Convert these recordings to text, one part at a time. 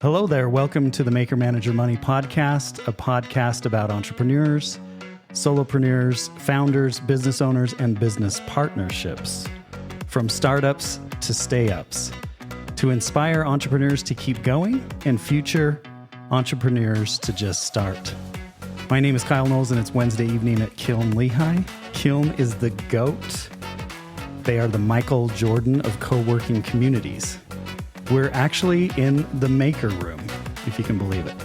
Hello there. Welcome to the Maker Manager Money podcast, a podcast about entrepreneurs, solopreneurs, founders, business owners, and business partnerships. From startups to stay-ups, to inspire entrepreneurs to keep going and future entrepreneurs to just start. My name is Kyle Knowles, and it's Wednesday evening at Kiln Lehigh. Kiln is the GOAT. They are the Michael Jordan of co-working communities. We're actually in the maker room, if you can believe it.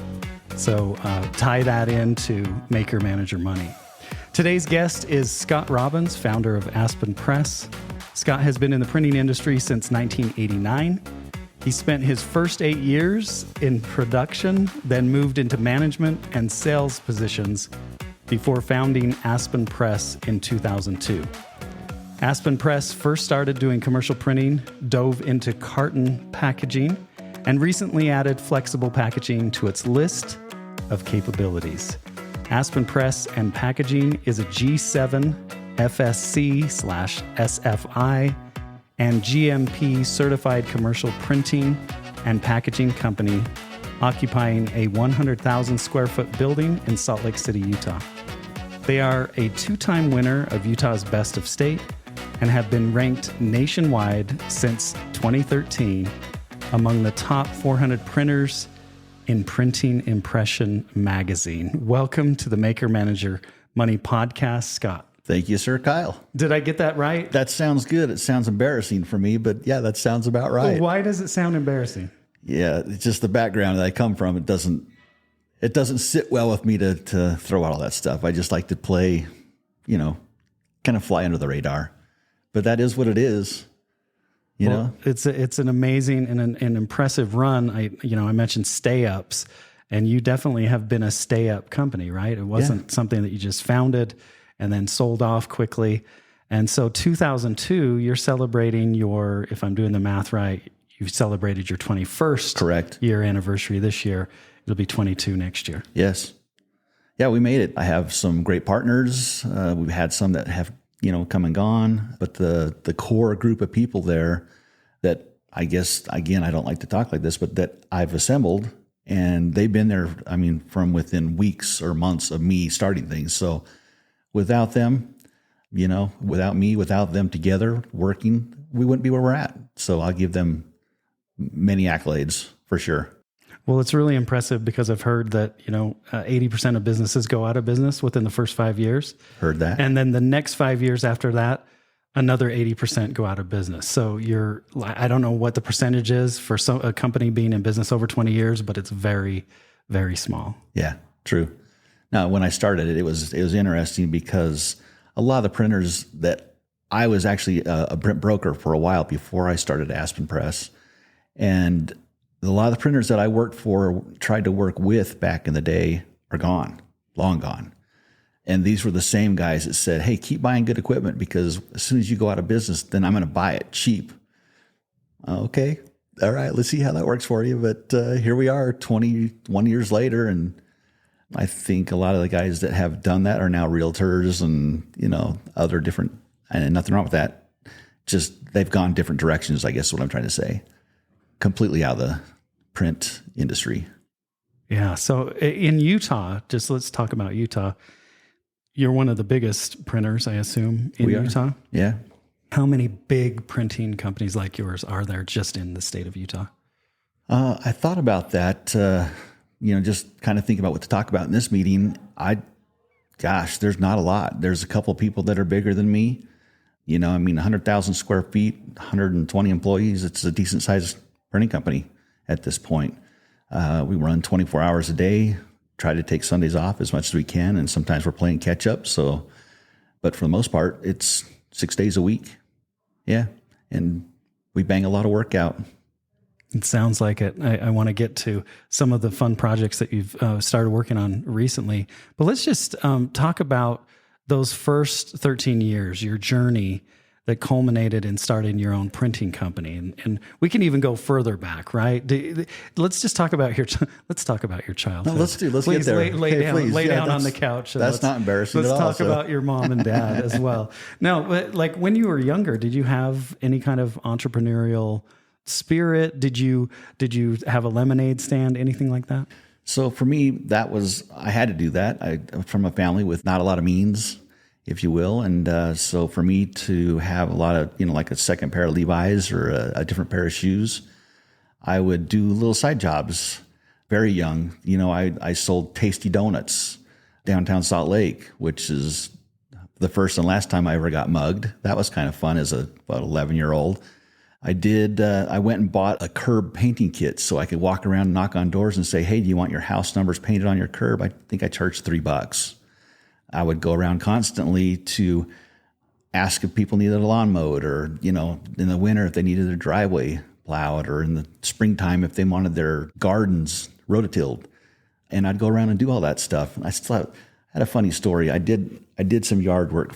So tie that into Maker Manager Money. Today's guest is Scott Robbins, founder of Aspen Press. Scott has been in the printing industry since 1989. He spent his first 8 years in production, then moved into management and sales positions before founding Aspen Press in 2002. Aspen Press first started doing commercial printing, dove into carton packaging, and recently added flexible packaging to its list of capabilities. Aspen Press and Packaging is a G7 FSC/SFI and GMP certified commercial printing and packaging company occupying a 100,000 square foot building in Salt Lake City, Utah. They are a two-time winner of Utah's Best of State and have been ranked nationwide since 2013 among the top 400 printers in Printing Impression magazine. Welcome to the Maker Manager Money podcast, Scott. Thank you, sir, Kyle. Did I get that right? That sounds good. It sounds embarrassing for me, but yeah, that sounds about right. Well, why does it sound embarrassing? Yeah, it's just the background that I come from. It doesn't sit well with me to throw out all that stuff. I just like to play, kind of fly under the radar. But that is what it is, you know. It's an amazing and an impressive run. I mentioned stay ups, and you definitely have been a stay up company, right? It wasn't something that you just founded and then sold off quickly. And so 2002, you're celebrating your, if I'm doing the math right, you've celebrated your 21st year anniversary this year. It'll be 22 next year. Yes. Yeah, we made it. I have some great partners. We've had some that have come and gone, but the core group of people there that I guess, again, I don't like to talk like this, but that I've assembled, and they've been there, from within weeks or months of me starting things. So without them, without me, without them together working, we wouldn't be where we're at. So I'll give them many accolades for sure. Well, it's really impressive because I've heard that, 80% of businesses go out of business within the first 5 years. Heard that. And then the next 5 years after that, another 80% go out of business. So I don't know what the percentage is for a company being in business over 20 years, but it's very, very small. Yeah, true. Now, when I started it was interesting because a lot of the printers that I was actually a print broker for a while before I started Aspen Press. And a lot of the printers that I worked for, tried to work with back in the day are gone, long gone. And these were the same guys that said, hey, keep buying good equipment because as soon as you go out of business, then I'm going to buy it cheap. Okay. All right. Let's see how that works for you. But here we are 21 years later. And I think a lot of the guys that have done that are now realtors and, other different, and nothing wrong with that. Just they've gone different directions, I guess is what I'm trying to say. Completely out of the print industry. Yeah. So in Utah, let's talk about Utah. You're one of the biggest printers, I assume, in Utah. Yeah. How many big printing companies like yours are there just in the state of Utah? I thought about that, just kind of thinking about what to talk about in this meeting. There's not a lot. There's a couple of people that are bigger than me. 100,000 square feet, 120 employees. It's a decent sized printing company at this point. We run 24 hours a day, try to take Sundays off as much as we can, and sometimes we're playing catch up. But for the most part, it's 6 days a week. Yeah, and we bang a lot of work out. It sounds like it. I want to get to some of the fun projects that you've started working on recently. But let's just talk about those first 13 years, your journey that culminated in starting your own printing company, and we can even go further back, right? Let's just talk about your childhood. No, let's please get there. Lay down on the couch. That's not embarrassing at all. Let's talk about your mom and dad as well. Now, but like when you were younger, did you have any kind of entrepreneurial spirit? Did you have a lemonade stand, anything like that? So for me, I had to do that. I'm from a family with not a lot of means, if you will. And so for me to have a lot of, like a second pair of Levi's or a different pair of shoes, I would do little side jobs very young. I sold tasty donuts downtown Salt Lake, which is the first and last time I ever got mugged. That was kind of fun as about 11-year-old. I went and bought a curb painting kit so I could walk around and knock on doors and say, hey, do you want your house numbers painted on your curb? I think I charged $3. I would go around constantly to ask if people needed a lawn mowed, or, in the winter if they needed their driveway plowed, or in the springtime if they wanted their gardens rototilled. And I'd go around and do all that stuff. And I had a funny story. I did some yard work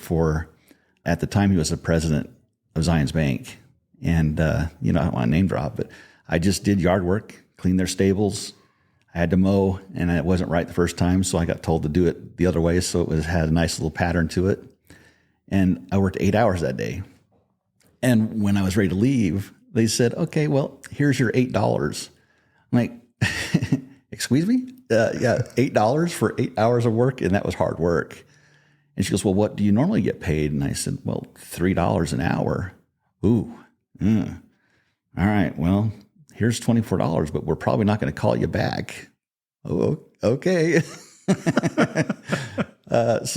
at the time he was the president of Zions Bank. And, I don't want to name drop, but I just did yard work, cleaned their stables. I had to mow, and it wasn't right the first time, so I got told to do it the other way, so had a nice little pattern to it. And I worked 8 hours that day. And when I was ready to leave, they said, okay, well, here's your $8. I'm like, excuse me? Yeah, $8 for 8 hours of work, and that was hard work. And she goes, well, what do you normally get paid? And I said, well, $3 an hour. Ooh. All right, well, here's $24, but we're probably not going to call you back. Oh, okay. So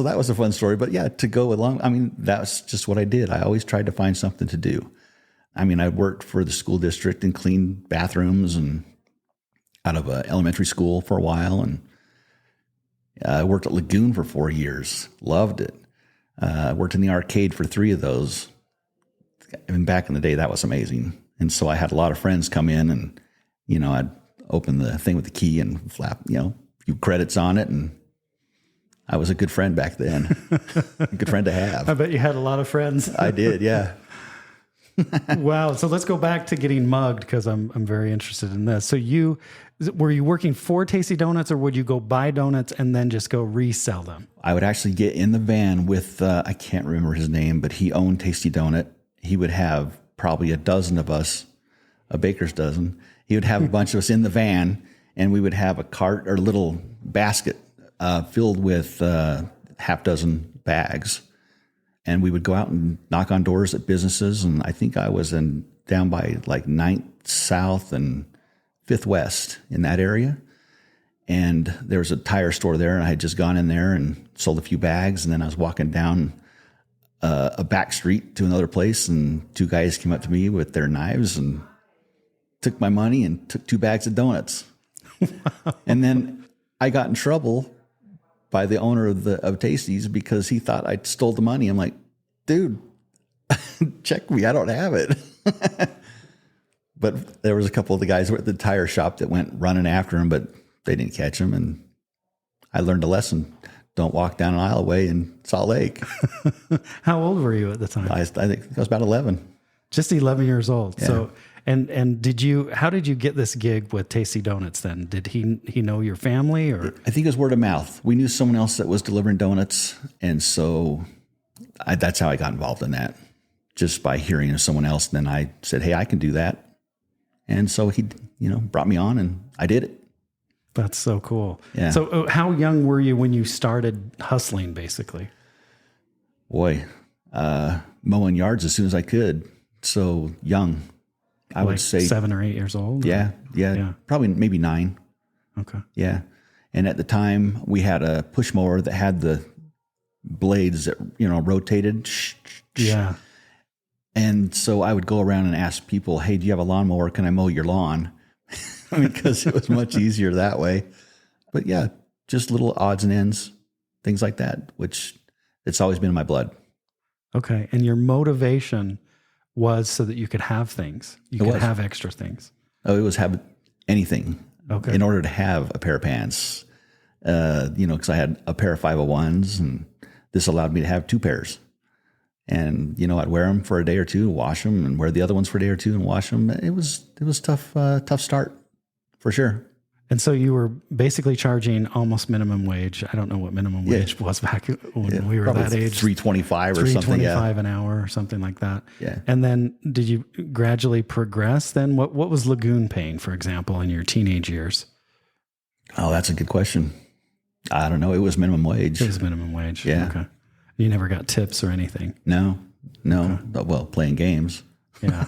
that was a fun story. But yeah, to go along, that's just what I did. I always tried to find something to do. I worked for the school district and cleaned bathrooms and out of an elementary school for a while. And I worked at Lagoon for 4 years. Loved it. I worked in the arcade for 3 of those. Back in the day, that was amazing. And so I had a lot of friends come in and, I'd open the thing with the key and flap, a few credits on it. And I was a good friend back then. A good friend to have. I bet you had a lot of friends. I did, yeah. Wow. So let's go back to getting mugged, because I'm very interested in this. So were you working for Tasty Donuts, or would you go buy donuts and then just go resell them? I would actually get in the van with, I can't remember his name, but he owned Tasty Donut. He would have probably a dozen of us, a baker's dozen. He would have a bunch of us in the van, and we would have a cart or little basket filled with half dozen bags. And we would go out and knock on doors at businesses. And I think I was down by like 9th South and 5th West in that area. And there was a tire store there, and I had just gone in there and sold a few bags. And then I was walking down a back street to another place, and 2 guys came up to me with their knives and took my money and took 2 bags of donuts. Wow. And then I got in trouble by the owner of Tasty's because he thought I stole the money. I'm like, dude, check me. I don't have it. But there was a couple of the guys who were at the tire shop that went running after him, but they didn't catch him. And I learned a lesson. Don't walk down an aisleway in Salt Lake. How old were you at the time? I think I was about 11. Just 11 years old. Yeah. So, and how did you get this gig with Tasty Donuts then? Did he know your family, or? I think it was word of mouth. We knew someone else that was delivering donuts. And so that's how I got involved in that, just by hearing of someone else. And then I said, hey, I can do that. And so he, brought me on, and I did it. That's so cool. Yeah. So how young were you when you started hustling, basically? Boy, mowing yards as soon as I could. So young. I would say 7 or 8 years old. Yeah. Probably maybe 9. Okay. Yeah. And at the time we had a push mower that had the blades that, rotated. Yeah. And so I would go around and ask people, hey, do you have a lawnmower? Can I mow your lawn? Because it was much easier that way. But yeah, just little odds and ends, things like that, which it's always been in my blood. Okay. And your motivation was so that you could have things. You could have extra things. Oh, it was have anything. Okay. In order to have a pair of pants, because I had a pair of 501s, and this allowed me to have 2 pairs. And, I'd wear them for a day or two, wash them, and wear the other ones for a day or two and wash them. It was tough start for sure. And so you were basically charging almost minimum wage. I don't know what minimum wage was back when we were that age. $3.25 or something. $3.25 an hour or something like that. Yeah. And then did you gradually progress then? What was Lagoon paying, for example, in your teenage years? Oh, that's a good question. I don't know. It was minimum wage. It was minimum wage. Yeah. Okay. You never got tips or anything? No. Okay. Well, playing games. Yeah.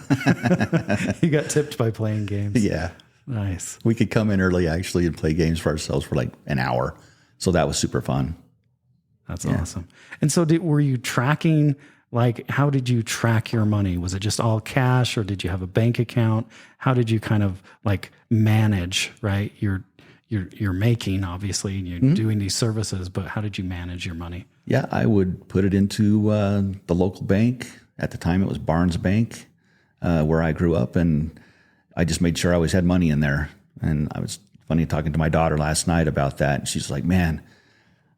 You got tipped by playing games. Yeah. Nice. We could come in early actually and play games for ourselves for like an hour. So that was super fun. That's awesome. And so were you tracking, like, how did you track your money? Was it just all cash or did you have a bank account? How did you kind of like manage, right? You're making, obviously, and you're doing these services, but how did you manage your money? Yeah, I would put it into the local bank. At the time, it was Barnes Bank, where I grew up, and I just made sure I always had money in there. And I was funny talking to my daughter last night about that. And she's like, man,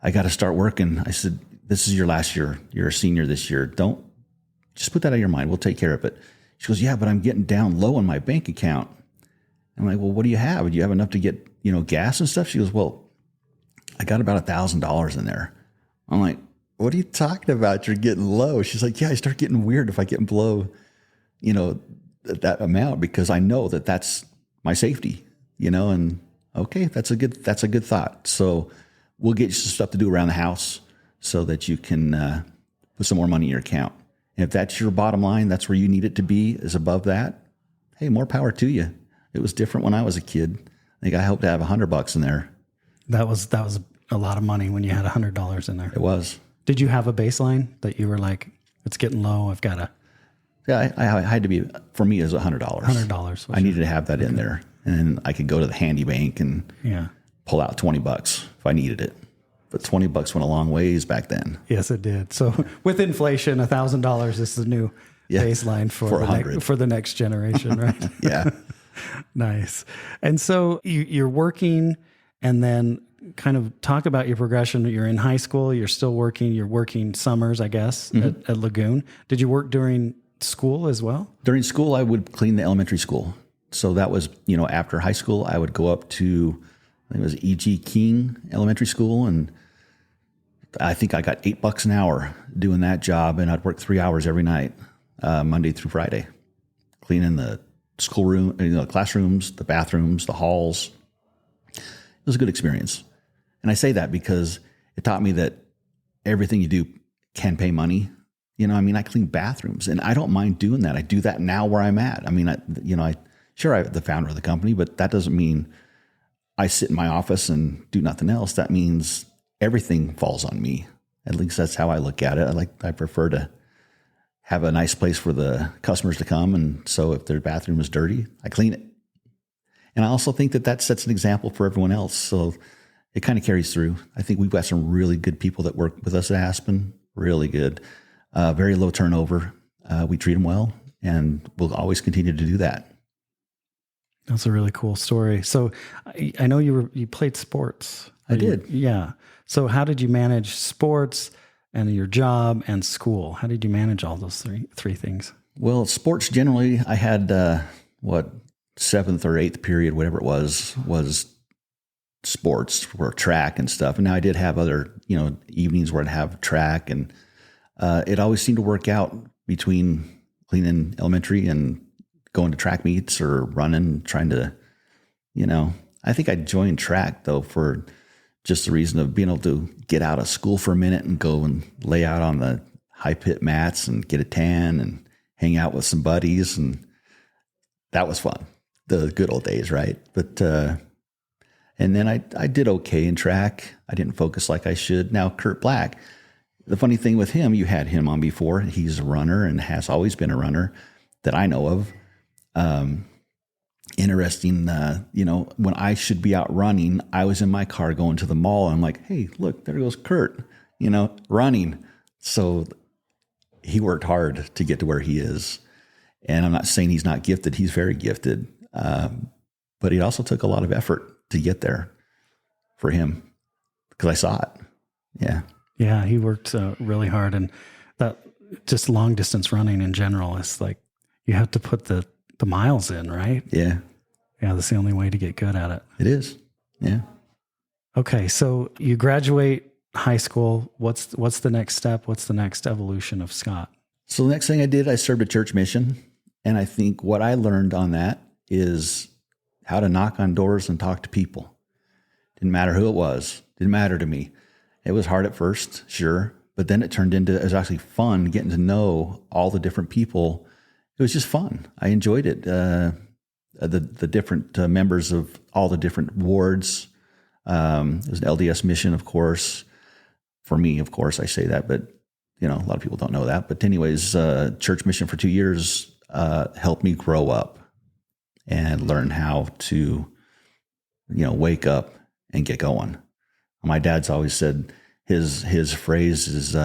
I got to start working. I said, this is your last year. You're a senior this year. Don't just put that out of your mind. We'll take care of it. She goes, yeah, but I'm getting down low on my bank account. I'm like, well, what do you have? Do you have enough to get, gas and stuff? She goes, well, I got about $1,000 in there. I'm like, what are you talking about? You're getting low. She's like, yeah, I start getting weird if I get below, that amount, because I know that that's my safety, and okay, that's a good thought. So we'll get you some stuff to do around the house so that you can put some more money in your account. And if that's your bottom line, that's where you need it to be, is above that. Hey, more power to you. It was different when I was a kid. I think I hoped to have $100 in there. That was a lot of money when you had $100 in there. It was. Did you have a baseline that you were like, it's getting low, I've got to? Yeah, I had to be, for me, it was $100. $100. I needed to have that in there. And I could go to the handy bank and pull out $20 if I needed it. But $20 went a long ways back then. Yes, it did. So with inflation, $1,000 is the new baseline for the next generation, right? Yeah. Nice. And so you're working, and then kind of talk about your progression. You're in high school, you're still working, you're working summers, I guess, at Lagoon. Did you work during school as well? During school, I would clean the elementary school. So that was, after high school, I would go up to, I think it was E.G. King Elementary School, and I think I got $8 an hour doing that job, and I'd work 3 hours every night, Monday through Friday, cleaning the schoolroom, classrooms, the bathrooms, the halls. It was a good experience. And I say that because it taught me that everything you do can pay money. I clean bathrooms, and I don't mind doing that. I do that now where I'm at. I'm the founder of the company, but that doesn't mean I sit in my office and do nothing else. That means everything falls on me. At least that's how I look at it. I prefer to have a nice place for the customers to come. And so if their bathroom is dirty, I clean it. And I also think that sets an example for everyone else. So it kind of carries through. I think we've got some really good people that work with us at Aspen. Really good. Very low turnover. We treat them well, and we'll always continue to do that. That's a really cool story. So I know you played sports. I did. Yeah. So how did you manage sports and your job and school? How did you manage all those three things? Well, sports generally, I had, 7th or 8th period, whatever it was sports for track and stuff. And now I did have other, evenings where I'd have track, and it always seemed to work out between cleaning elementary and going to track meets or running, trying to, I think I joined track though for just the reason of being able to get out of school for a minute and go and lay out on the high pit mats and get a tan and hang out with some buddies. And that was fun. The good old days, right? But, and then I did okay in track. I didn't focus like I should. Now, Kurt Black, the funny thing with him, you had him on before. He's a runner and has always been a runner that I know of. Interesting, when I should be out running, I was in my car going to the mall. And I'm like, hey, look, there goes Kurt, running. So he worked hard to get to where he is. And I'm not saying he's not gifted. He's very gifted. But it also took a lot of effort to get there for him, because I saw it. Yeah. Yeah. He worked really hard. And that just long distance running in general is like, you have to put the miles in, right? Yeah. Yeah. That's the only way to get good at it. It is. Yeah. Okay. So you graduate high school. What's the next step? What's the next evolution of Scott? So the next thing I did, I served a church mission. And I think what I learned on that is how to knock on doors and talk to people. Didn't matter who it was. Didn't matter to me. It was hard at first, sure. But then it turned into, it was actually fun getting to know all the different people. It was just fun. I enjoyed it. The different members of all the different wards. It was an LDS mission, of course. For me, of course, I say that, but a lot of people don't know that. But anyways, church mission for 2 years helped me grow up and learn how to, wake up and get going. My dad's always said his phrase is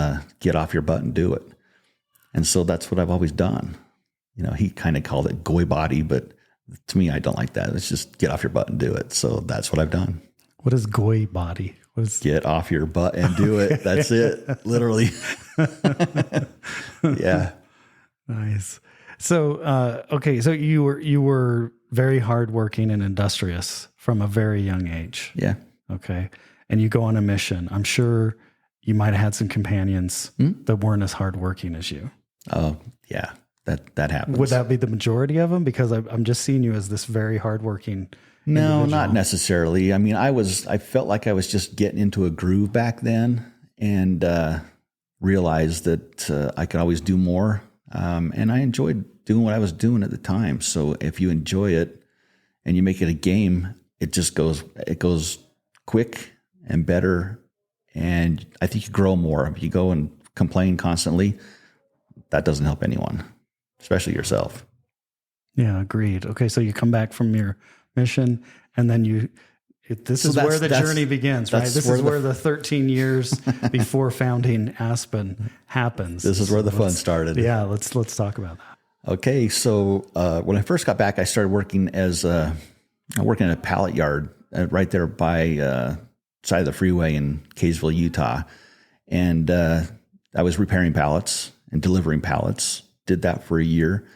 get off your butt and do it. And so that's what I've always done. He kind of called it goy body, but to me, I don't like that. It's just get off your butt and do it. So that's what I've done. What is goy body? Get off your butt and do it. That's it. Literally. Yeah. Nice. So, okay. So you were very hardworking and industrious from a very young age. Yeah. Okay. And you go on a mission. I'm sure you might have had some companions that weren't as hardworking as you. Oh, yeah. That happens. Would that be the majority of them? Because I'm just seeing you as this very hardworking. No, not necessarily. I mean, I felt like I was just getting into a groove back then, and realized that I could always do more. And I enjoyed doing what I was doing at the time. So if you enjoy it and you make it a game, it goes quick and better. And I think you grow more. If you go and complain constantly, that doesn't help anyone, especially yourself. Yeah, agreed. Okay. So you come back from your mission, and then this is where the journey begins, right? This is where the 13 years before founding Aspen happens. This is where the fun started. Yeah, let's talk about that. Okay, so when I first got back, I started working working at a pallet yard right there by side of the freeway in Kaysville, Utah, and I was repairing pallets and delivering pallets. Did that for a year,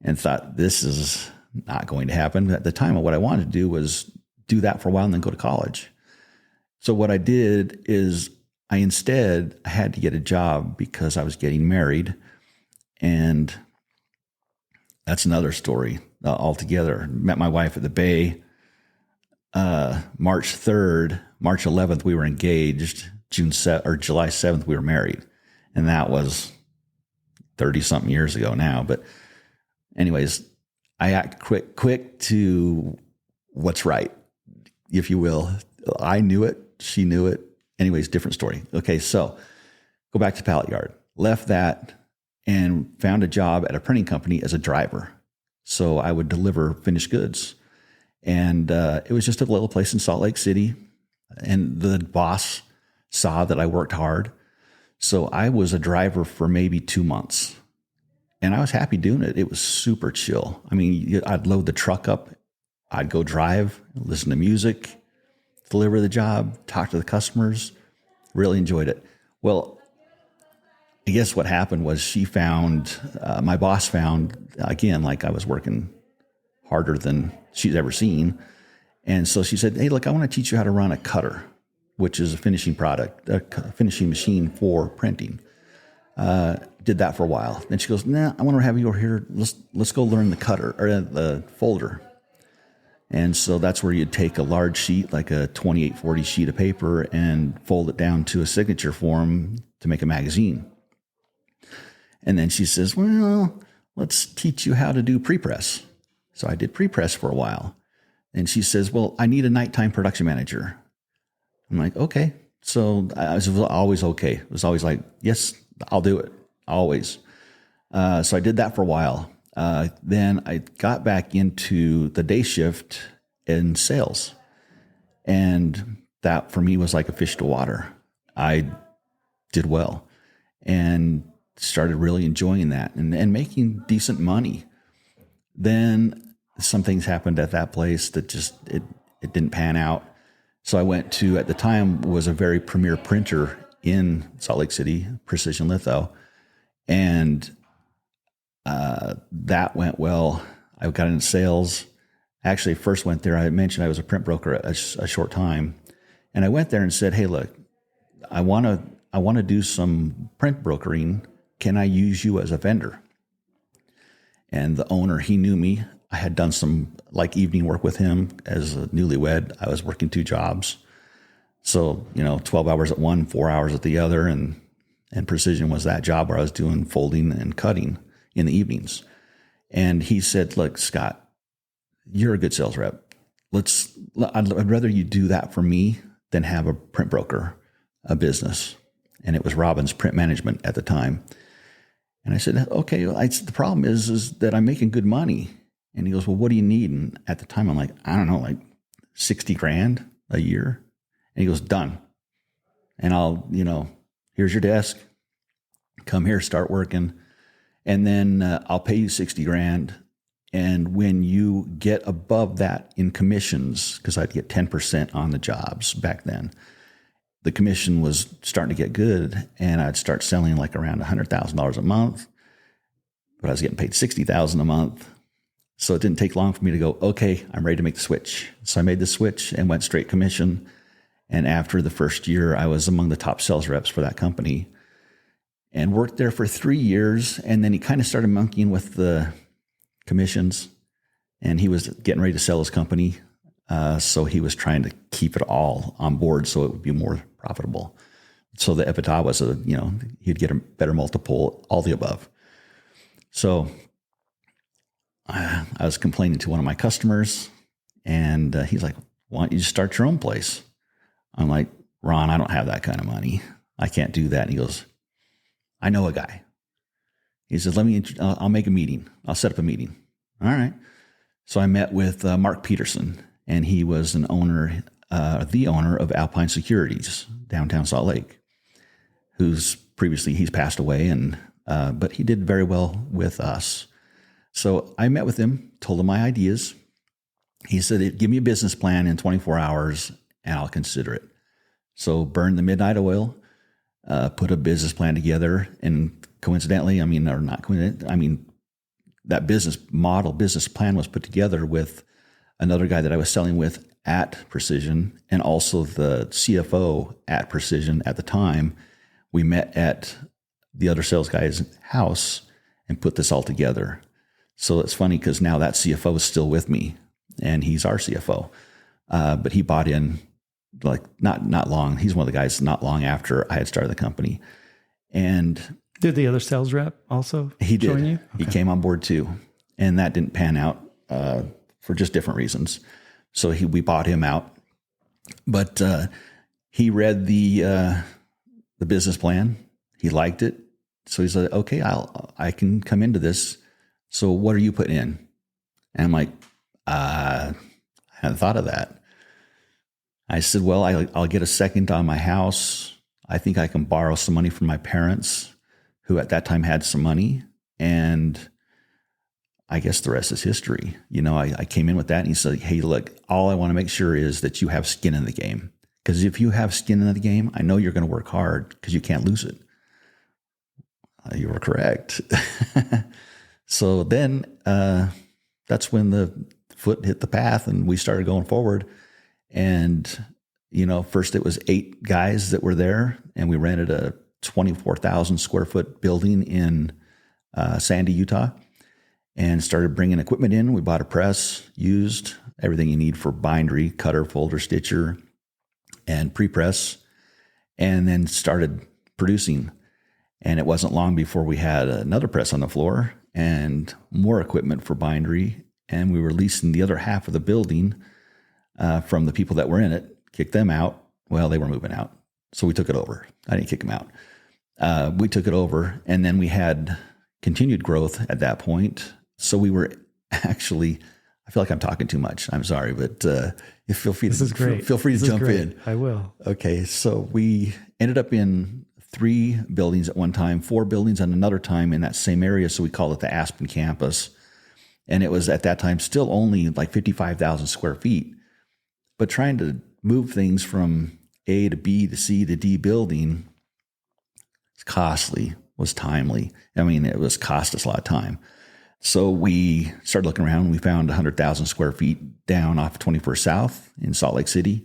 and thought this is not going to happen. At the time, what I wanted to do was do that for a while and then go to college. So what I did is I had to get a job because I was getting married, and that's another story altogether. Met my wife at the Bay. March 3rd, March 11th, we were engaged. July 7th, we were married. And that was 30-something years ago now. But anyways, I act quick to what's right, if you will. I knew it. She knew it. Anyways, different story. Okay, so go back to pallet yard. Left that and found a job at a printing company as a driver. So I would deliver finished goods. And it was just a little place in Salt Lake City. And the boss saw that I worked hard. So I was a driver for maybe 2 months. And I was happy doing it. It was super chill. I mean, I'd load the truck up. I'd go drive, listen to music, deliver the job, talk to the customers. Really enjoyed it. Well, I guess what happened was my boss found, again, like I was working harder than she's ever seen. And so she said, hey, look, I want to teach you how to run a cutter, which is a finishing machine for printing. Did that for a while. Then she goes, nah, I want to have you over here. Let's go learn the cutter or the folder. And so that's where you'd take a large sheet, like a 2840 sheet of paper, and fold it down to a signature form to make a magazine. And then she says, well, let's teach you how to do pre-press. So I did pre-press for a while. And she says, well, I need a nighttime production manager. I'm like, okay. So I was always okay. It was always like, yes, I'll do it. Always. So I did that for a while. Then I got back into the day shift in sales. And that for me was like a fish to water. I did well and started really enjoying that and making decent money. Then some things happened at that place that just, it didn't pan out. So I went to, at the time, was a very premier printer in Salt Lake City, Precision Litho. And that went well. I got into sales, I actually first went there. I mentioned I was a print broker a short time. And I went there and said, hey, look, I want to do some print brokering. Can I use you as a vendor? And the owner, he knew me. I had done some like evening work with him as a newlywed. I was working 2 jobs. So, 12 hours at one, 4 hours at the other. And Precision was that job where I was doing folding and cutting in the evenings. And he said, look, Scott, you're a good sales rep. I'd rather you do that for me than have a print broker, a business. And it was Robbins Print Management at the time. And I said, okay, the problem is that I'm making good money. And he goes, well, what do you need? And at the time, I'm like, I don't know, like 60 grand a year. And he goes, done. And I'll, here's your desk. Come here, start working. And then I'll pay you 60 grand. And when you get above that in commissions, because I'd get 10% on the jobs back then, the commission was starting to get good, and I'd start selling like around $100,000 a month, but I was getting paid $60,000 a month. So it didn't take long for me to go, okay, I'm ready to make the switch. So I made the switch and went straight commission. And after the first year, I was among the top sales reps for that company and worked there for 3 years. And then he kind of started monkeying with the commissions, and he was getting ready to sell his company. So he was trying to keep it all on board so it would be more profitable. So the EBITDA was he'd get a better multiple, all the above. So I was complaining to one of my customers, and he's like, why don't you just start your own place? I'm like, Ron, I don't have that kind of money. I can't do that. And he goes, I know a guy. He says, I'll make a meeting. I'll set up a meeting. All right. So I met with Mark Peterson, and he was the owner of Alpine Securities, downtown Salt Lake, he's passed away, but he did very well with us. So I met with him, told him my ideas. He said, give me a business plan in 24 hours and I'll consider it. So burned the midnight oil, put a business plan together, and coincidentally, that business plan was put together with another guy that I was selling with at Precision, and also the CFO at Precision at the time. We met at the other sales guy's house and put this all together. So it's funny because now that CFO is still with me, and he's our CFO. But he bought in like not long. He's one of the guys not long after I had started the company. And did the other sales rep also join you? Okay. He came on board too, and that didn't pan out for just different reasons. So we bought him out, but he read the business plan. He liked it, so he said, "Okay, I can come into this. So what are you putting in?" And I'm like, I hadn't thought of that. I said, "Well, I'll get a second on my house. I think I can borrow some money from my parents, who at that time had some money, and I guess the rest is history." I came in with that, and he said, "Hey, look, all I want to make sure is that you have skin in the game. Because if you have skin in the game, I know you're going to work hard because you can't lose it." You were correct. So then that's when the foot hit the path and we started going forward. And, first it was 8 guys that were there, and we rented a 24,000 square foot building in Sandy, Utah, and started bringing equipment in. We bought a press, used everything you need for bindery, cutter, folder, stitcher, and pre-press, and then started producing. And it wasn't long before we had another press on the floor and more equipment for bindery, and we were leasing the other half of the building from the people that were in it, kicked them out. Well, they were moving out, so we took it over. I didn't kick them out. We took it over, and then we had continued growth at that point. So we were actually, I feel like I'm talking too much. I'm sorry, but feel free to jump in. I will. Okay, so we ended up in 3 buildings at one time, 4 buildings at another time in that same area. So we called it the Aspen campus. And it was at that time still only like 55,000 square feet. But trying to move things from A to B to C to D building was costly, was timely. It cost us a lot of time. So we started looking around. We found 100,000 square feet down off 21st South in Salt Lake City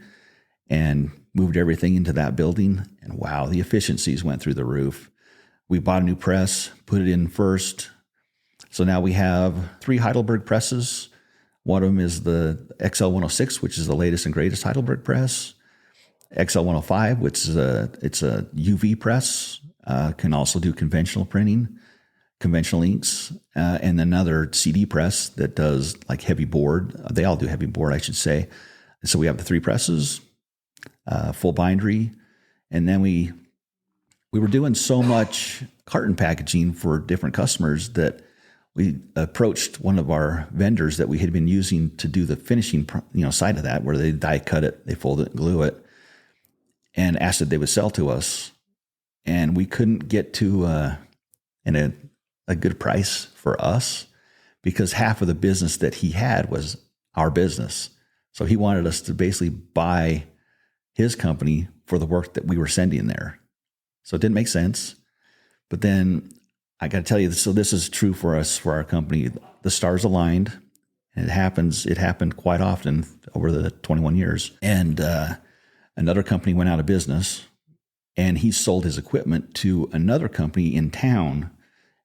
and moved everything into that building. And wow, the efficiencies went through the roof. We bought a new press, put it in first. So now we have 3 Heidelberg presses. One of them is the XL106, which is the latest and greatest Heidelberg press. XL105, which is it's a UV press, can also do conventional printing, conventional inks, and another CD press that does like heavy board. They all do heavy board, I should say. So we have the 3 presses, full bindery, and then we were doing so much carton packaging for different customers that we approached one of our vendors that we had been using to do the finishing, side of that, where they die cut it, they fold it, and glue it, and asked if they would sell to us. And we couldn't get to a good price for us because half of the business that he had was our business. So he wanted us to basically buy his company for the work that we were sending there. So it didn't make sense. But then I got to tell you, so this is true for us, for our company. The stars aligned, and it happened quite often over the 21 years. And another company went out of business, and he sold his equipment to another company in town,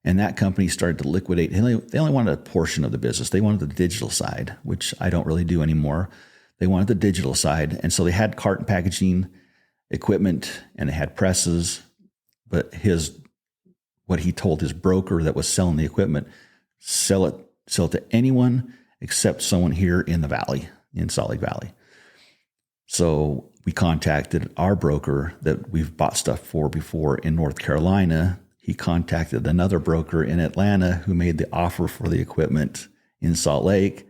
and that company started to liquidate. They only wanted a portion of the business. They wanted the digital side, which I don't really do anymore. They wanted the digital side, and so they had carton packaging equipment, and they had presses, but what he told his broker that was selling the equipment, sell it to anyone except someone here in the valley, in Salt Lake Valley. So we contacted our broker that we've bought stuff for before in North Carolina. He contacted another broker in Atlanta who made the offer for the equipment in Salt Lake.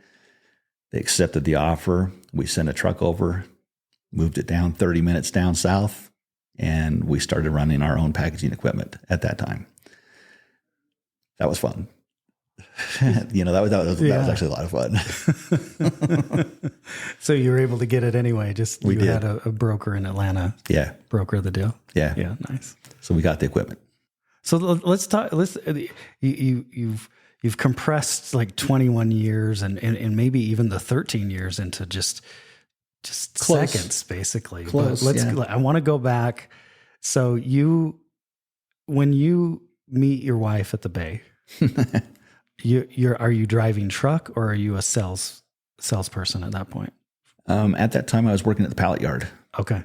They accepted the offer. We sent a truck over, moved it down 30 minutes down south, and we started running our own packaging equipment at that time. That was fun. That was actually a lot of fun. So you were able to get it anyway. We did. Had a broker in Atlanta. Yeah. Broker the deal. Yeah. Yeah. Nice. So we got the equipment. So let's talk. You've compressed like 21 years and maybe even the 13 years into just Close. seconds, basically. Close. I want to go back. So when you meet your wife at the Bay, are you driving truck or are you a salesperson at that point? At that time, I was working at the pallet yard. Okay,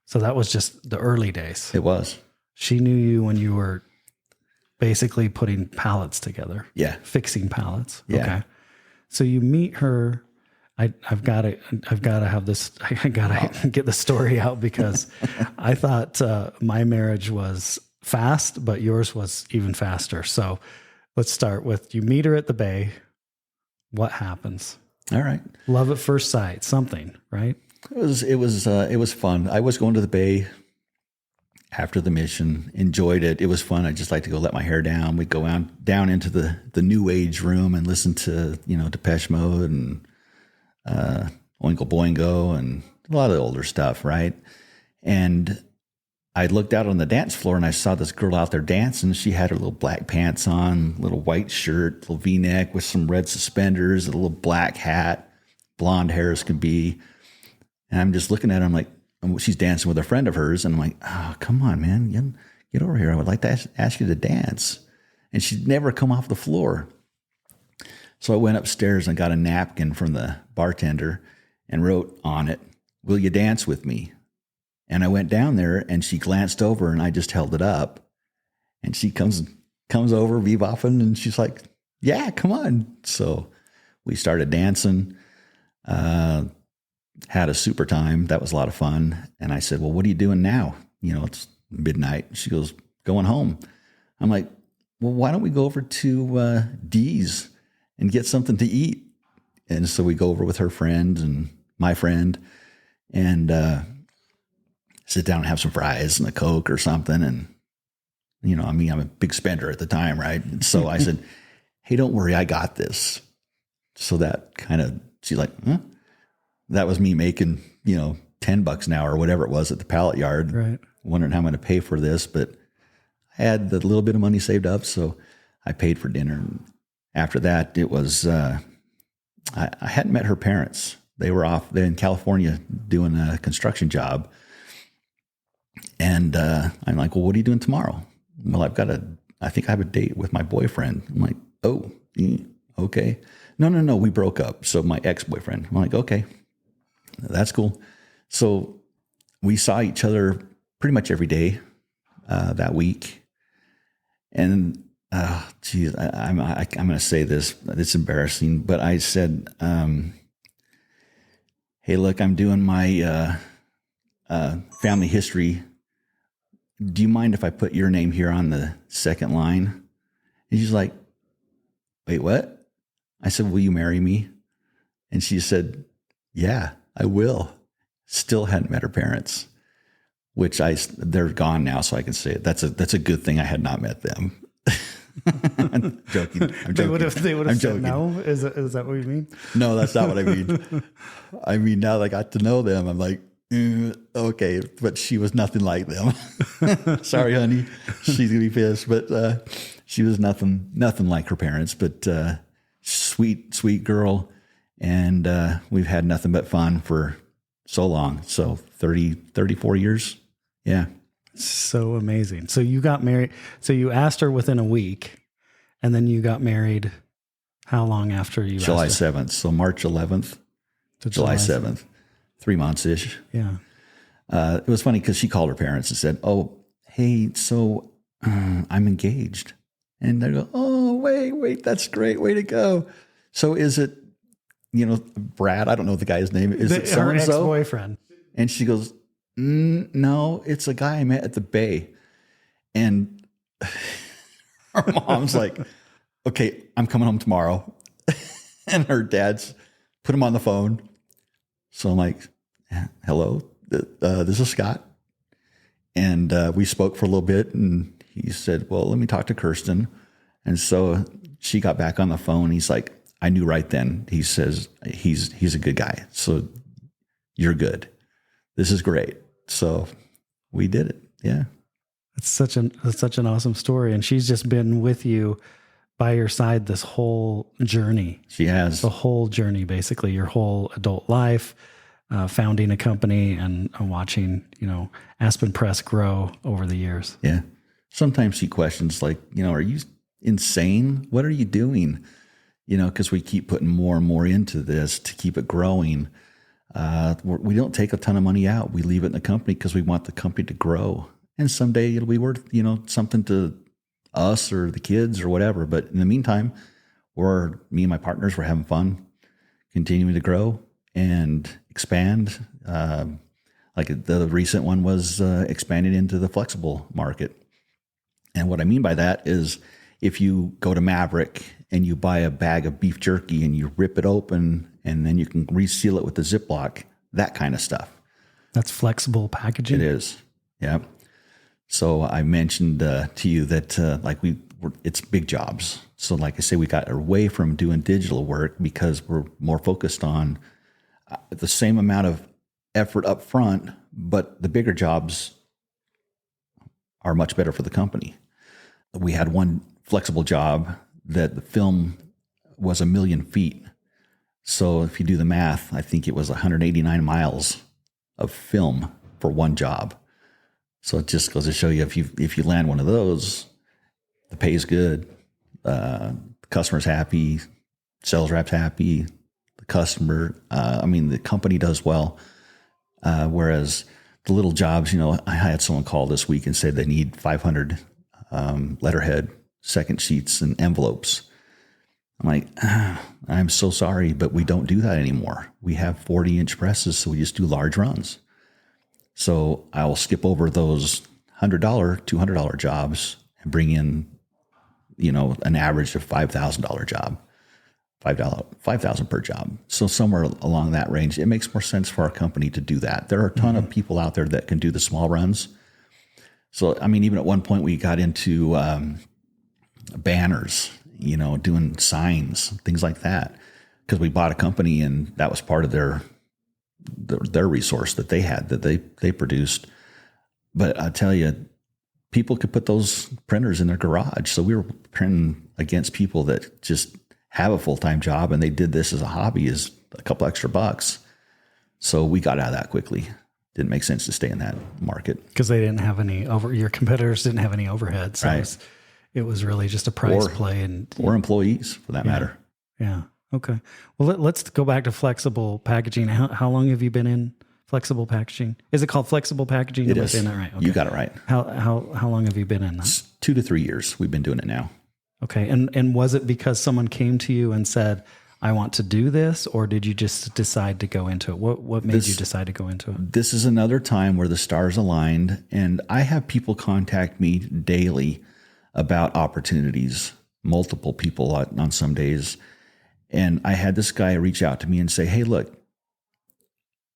so that was just the early days. It was. She knew you when you were basically putting pallets together. Yeah, fixing pallets. Yeah. Okay, so you meet her. I've got to have this. I got to get the story out because I thought my marriage was fast, but yours was even faster. So let's start with you meet her at the Bay. What happens? All right. Love at first sight, something, right? It was fun. I was going to the Bay after the mission, enjoyed it. It was fun. I just like to go let my hair down. We'd go down into the new age room and listen to, Depeche Mode and Oingo Boingo and a lot of the older stuff, right? And I looked out on the dance floor and I saw this girl out there dancing. She had her little black pants on, little white shirt, little V-neck with some red suspenders, a little black hat, blonde hair as can be. And I'm just looking at her. I'm like, she's dancing with a friend of hers. And I'm like, oh, come on, man. Get over here. I would like to ask you to dance. And she'd never come off the floor. So I went upstairs and got a napkin from the bartender and wrote on it, "Will you dance with me?" And I went down there and she glanced over and I just held it up and she comes over bebopping and she's like, "Yeah, come on." So we started dancing, had a super time. That was a lot of fun. And I said, "Well, what are you doing now?" It's midnight. She goes, "Going home." I'm like, "Well, why don't we go over to Dee's and get something to eat?" And so we go over with her friend and my friend and sit down and have some fries and a Coke or something. And, I'm a big spender at the time, right? And so I said, "Hey, don't worry, I got this." So that she's like, "Huh?" That was me making, $10 an hour or whatever it was at the pallet yard, right? Wondering how I'm going to pay for this, but I had the little bit of money saved up. So I paid for dinner and after that, it was, I hadn't met her parents. They were off in California doing a construction job. And I'm like, well, what are you doing tomorrow? Well, I think I have a date with my boyfriend. I'm like, oh, okay. No, we broke up. So my ex-boyfriend. I'm like, okay, that's cool. So we saw each other pretty much every day that week. And geez, I'm going to say this. It's embarrassing, but I said, hey, look, I'm doing my family history. Do you mind if I put your name here on the second line? And she's like, wait, what? I said, will you marry me? And she said, yeah, I will. Still hadn't met her parents, which they're gone now. So I can say it. That's a good thing I had not met them. I'm joking. They would have said no. Is that what you mean? No, that's not what I mean. I mean, now that I got to know them, I'm like, okay, but she was nothing like them. Sorry, honey. She's gonna be pissed, but she was nothing like her parents. But sweet girl, and we've had nothing but fun for so long. So 34 years. Yeah. So amazing. So you got married. So you asked her within a week, and then you got married. How long after you? July 7th. So March 11th to July 7th. 3 months ish. Yeah. It was funny because she called her parents and said, oh, hey, so I'm engaged. And they go, oh, wait, that's great. Way to go. So is it, Brad? I don't know the guy's name. Is it so-and-so? Her ex-boyfriend. And she goes, no, it's a guy I met at the Bay. And her mom's like, okay, I'm coming home tomorrow. And her dad's put him on the phone. So I'm like, hello, this is Scott. And we spoke for a little bit, and he said, well, let me talk to Kirsten. And so she got back on the phone. He's like, I knew right then. He says, he's a good guy. So you're good. This is great. So we did it. Yeah. That's such an awesome story. And she's just been with you by your side this whole journey. She has. The whole journey, basically, your whole adult life, founding a company and watching, Aspen Press grow over the years. Yeah. Sometimes she questions like, are you insane? What are you doing? Because we keep putting more and more into this to keep it growing. We don't take a ton of money out. We leave it in the company because we want the company to grow. And someday it'll be worth, something to us or the kids or whatever. But in the meantime, me and my partners, we're having fun, continuing to grow and expand. Like the recent one was expanding into the flexible market. And what I mean by that is if you go to Maverick and you buy a bag of beef jerky and you rip it open and then you can reseal it with the Ziploc, that kind of stuff. That's flexible packaging? It is. Yeah. So I mentioned to you that it's big jobs. So like I say, we got away from doing digital work because we're more focused on the same amount of effort up front, but the bigger jobs are much better for the company. We had one flexible job that the film was 1 million feet. So if you do the math, I think it was 189 miles of film for one job. So it just goes to show you if you land one of those, the pay is good, customer's happy, sales rep's happy, the customer, the company does well. Whereas the little jobs, I had someone call this week and say they need 500 letterhead, second sheets, and envelopes. I'm like, I'm so sorry, but we don't do that anymore. We have 40-inch presses, so we just do large runs. So I will skip over those $100, $200 jobs and bring in, an average of $5,000 job, $5,000 per job. So somewhere along that range, it makes more sense for our company to do that. There are a ton of people out there that can do the small runs. So, even at one point we got into banners, doing signs, things like that, because we bought a company and that was part of their resource that they had, that they produced. But I tell you, people could put those printers in their garage. So we were printing against people that just have a full-time job, and they did this as a hobby, as a couple extra bucks. So we got out of that quickly. Didn't make sense to stay in that market. Because they didn't have any your competitors didn't have any overhead. So Right. it was really just a price play or employees for that matter. Yeah. Okay. Well, let's go back to flexible packaging. How long have you been in flexible packaging? Is it called flexible packaging? It Am I is. saying that right? Okay. You got it right. How long have you been in that? It's 2 to 3 years we've been doing it now. Okay. And was it because someone came to you and said, I want to do this, or did you just decide to go into it? What made you decide to go into it? This is another time where the stars aligned, and I have people contact me daily about opportunities, multiple people on some days. And I had this guy reach out to me and say, hey, look,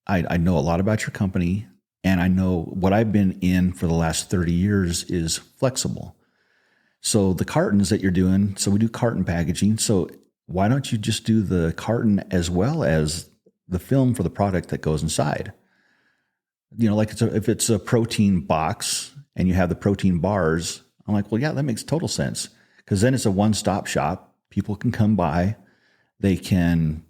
I know a lot about your company, and I know what I've been in for the last 30 years is flexible. So the cartons that you're doing, so we do carton packaging. So why don't you just do the carton as well as the film for the product that goes inside? You know, like if it's a protein box and you have the protein bars, I'm like, well, yeah, that makes total sense. Because then it's a one-stop shop. People can come by. They can,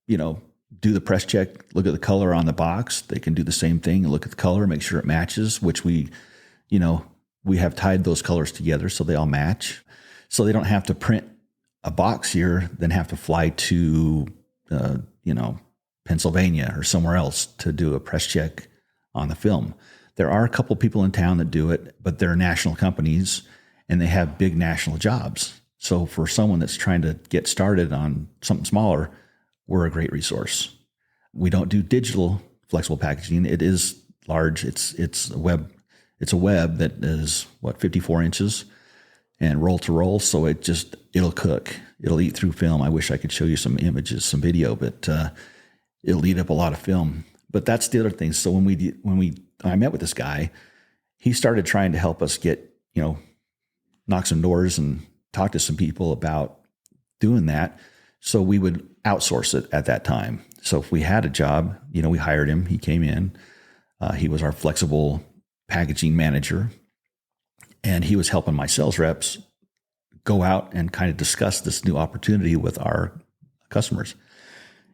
do the press check, look at the color on the box. They can do the same thing and look at the color, make sure it matches, which we have tied those colors together so they all match. So they don't have to print a box here, then have to fly to, Pennsylvania or somewhere else to do a press check on the film. There are a couple people in town that do it, but they're national companies and they have big national jobs. So for someone that's trying to get started on something smaller, we're a great resource. We don't do digital flexible packaging. It is large. It's a web that is 54 inches and roll to roll. So it'll cook. It'll eat through film. I wish I could show you some images, some video, but it'll eat up a lot of film. But that's the other thing. So when I met with this guy, he started trying to help us get, knock some doors and talk to some people about doing that. So we would outsource it at that time. So if we had a job, we hired him. He came in. He was our flexible packaging manager. And he was helping my sales reps go out and kind of discuss this new opportunity with our customers.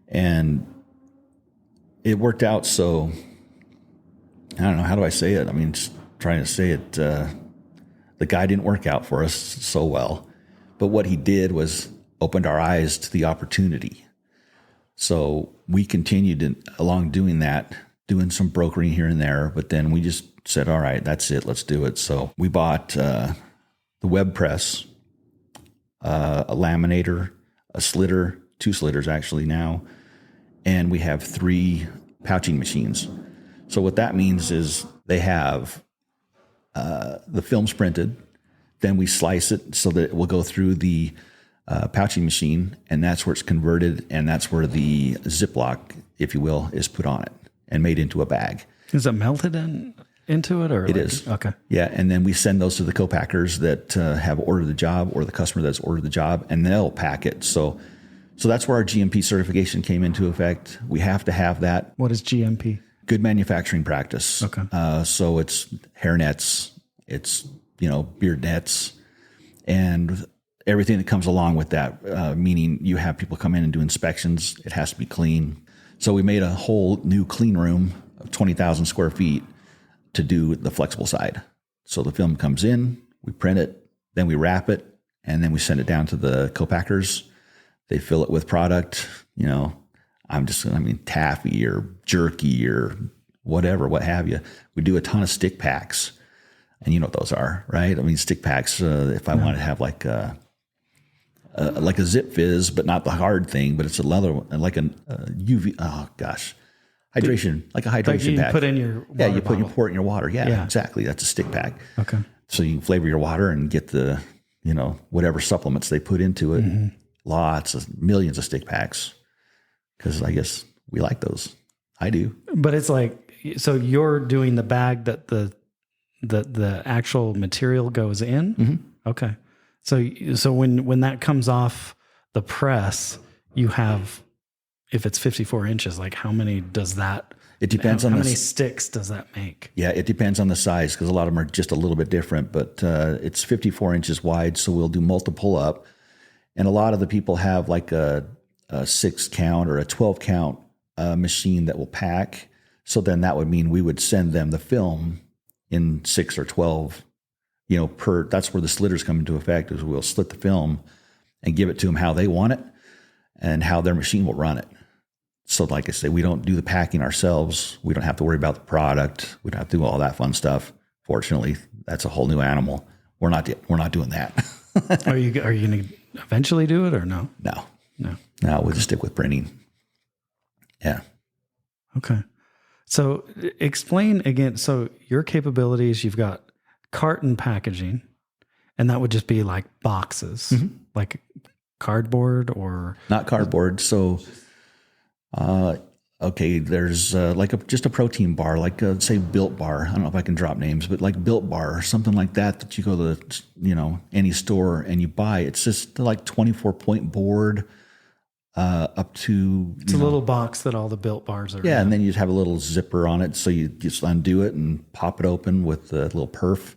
And it worked out. So I don't know, how do I say it? I mean, just trying to say it, the guy didn't work out for us so well, but what he did was opened our eyes to the opportunity. So we continued along doing that, doing some brokering here and there, but then we just said, all right, that's it. Let's do it. So we bought the web press, a laminator, a slitter, 2 slitters actually now, and we have 3 pouching machines. So what that means is they have the film's printed, then we slice it so that it will go through the pouching machine, and that's where it's converted, and that's where the Ziploc, if you will, is put on it and made into a bag. Is it melted into it? Or it is. Okay. Yeah, and then we send those to the co-packers that have ordered the job, or the customer that's ordered the job, and they'll pack it. So that's where our GMP certification came into effect. We have to have that. What is GMP? Good manufacturing practice. Okay. So it's hair nets, it's beard nets, and everything that comes along with that. Meaning you have people come in and do inspections. It has to be clean. So we made a whole new clean room of 20,000 square feet to do the flexible side. So the film comes in, we print it, then we wrap it, and then we send it down to the co-packers. They fill it with product. Taffy or jerky or whatever, what have you. We do a ton of stick packs, and you know what those are, right? I mean, stick packs. If I want to have like a Zip Fizz, but not the hard thing, but it's a leather, like a UV. Oh gosh, hydration, like a hydration pack. Put in your water you bottle. pour it in your water. Yeah, exactly. That's a stick pack. Okay. So you can flavor your water and get the whatever supplements they put into it. Mm-hmm. Lots of millions of stick packs, because I guess we like those. I do. But it's like, so you're doing the bag that the actual material goes in. Mm-hmm. Okay. So when that comes off the press, you have, if it's 54 inches, like how many does that? It depends on how many sticks does that make? Yeah, it depends on the size, because a lot of them are just a little bit different. But it's 54 inches wide, so we'll do multiple up, And a lot of the people have like a 6 count or a 12 count machine that will pack. So then that would mean we would send them the film in 6 or 12, that's where the slitters come into effect, is we'll slit the film and give it to them how they want it and how their machine will run it. So like I say, we don't do the packing ourselves. We don't have to worry about the product. We don't have to do all that fun stuff. Fortunately, that's a whole new animal. We're not doing that. Are you going to eventually do it or no? No. No. No, we'll just stick with printing. Yeah. Okay. So explain again. So your capabilities, you've got carton packaging, and that would just be like boxes, like cardboard or not cardboard. So, okay, there's just a protein bar, like say Built Bar. I don't know if I can drop names, but like Built Bar or something like that you go to, any store and you buy. It's just like 24-point board up to... It's a little box that all the Built Bars are. Yeah, and then you have a little zipper on it. So you just undo it and pop it open with the little perf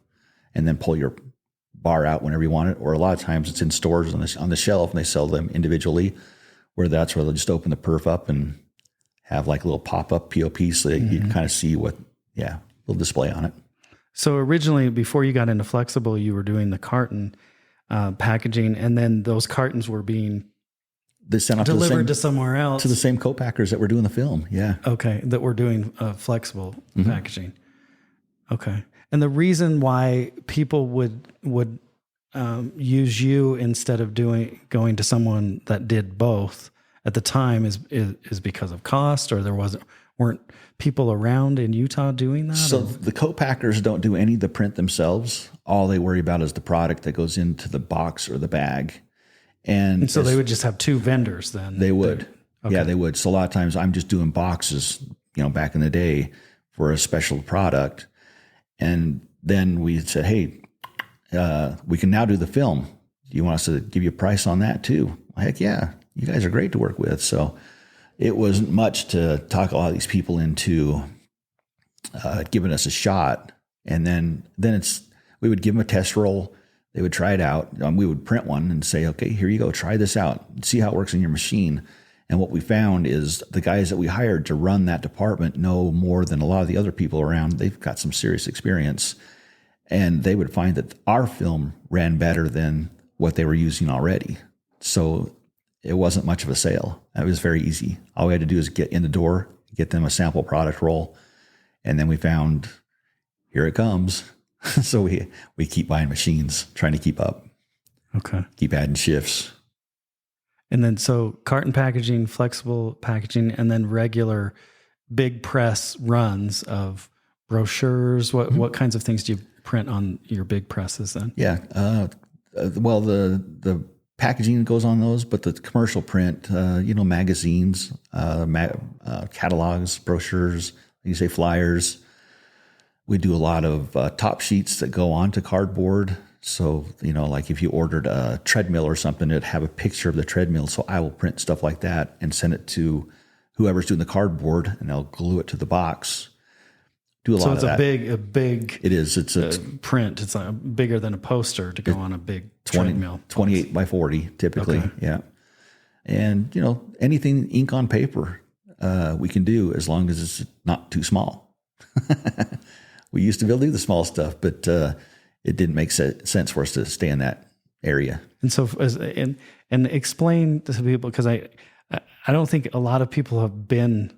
and then pull your bar out whenever you want it. Or a lot of times it's in stores on the shelf and they sell them individually, where they'll just open the perf up and have like a little pop-up POP so that you can kind of see little display on it. So originally, before you got into flexible, you were doing the carton packaging, and then those cartons were being delivered to somewhere else. To the same co-packers that were doing the film, yeah. Okay, that were doing flexible packaging. Okay. And the reason why people would use you instead of going to someone that did both at the time is because of cost, or weren't people around in Utah doing that? So the co-packers don't do any of the print themselves. All they worry about is the product that goes into the box or the bag. And so they would just have two vendors then? They would. Okay. Yeah, they would. So a lot of times I'm just doing boxes, back in the day for a special product. And then we said, hey, we can now do the film. Do you want us to give you a price on that too? Heck yeah. You guys are great to work with. So it wasn't much to talk a lot of these people into giving us a shot. And then we would give them a test roll. They would try it out. We would print one and say, okay, here you go. Try this out. See how it works in your machine. And what we found is the guys that we hired to run that department know more than a lot of the other people around. They've got some serious experience. And they would find that our film ran better than what they were using already. So it wasn't much of a sale. It was very easy. All we had to do is get in the door, get them a sample product roll. And then we found, here it comes. So we keep buying machines, trying to keep up. Okay. Keep adding shifts. And then so carton packaging, flexible packaging, and then regular big press runs of brochures. What kinds of things do you print on your big presses then? Yeah. Well, the packaging goes on those, but the commercial print, magazines, catalogs, brochures, like you say, flyers. We do a lot of top sheets that go onto cardboard. So, like if you ordered a treadmill or something, it'd have a picture of the treadmill. So I will print stuff like that and send it to whoever's doing the cardboard, and they'll glue it to the box. Do a lot of that. So it's a big. It is. It's a print. It's bigger than a poster to go on a big treadmill. 28 by 40 typically. Okay. Yeah. And, anything ink on paper we can do as long as it's not too small. We used to be able to do the small stuff, but it didn't make sense for us to stay in that area. And so, and explain to people, because I don't think a lot of people have been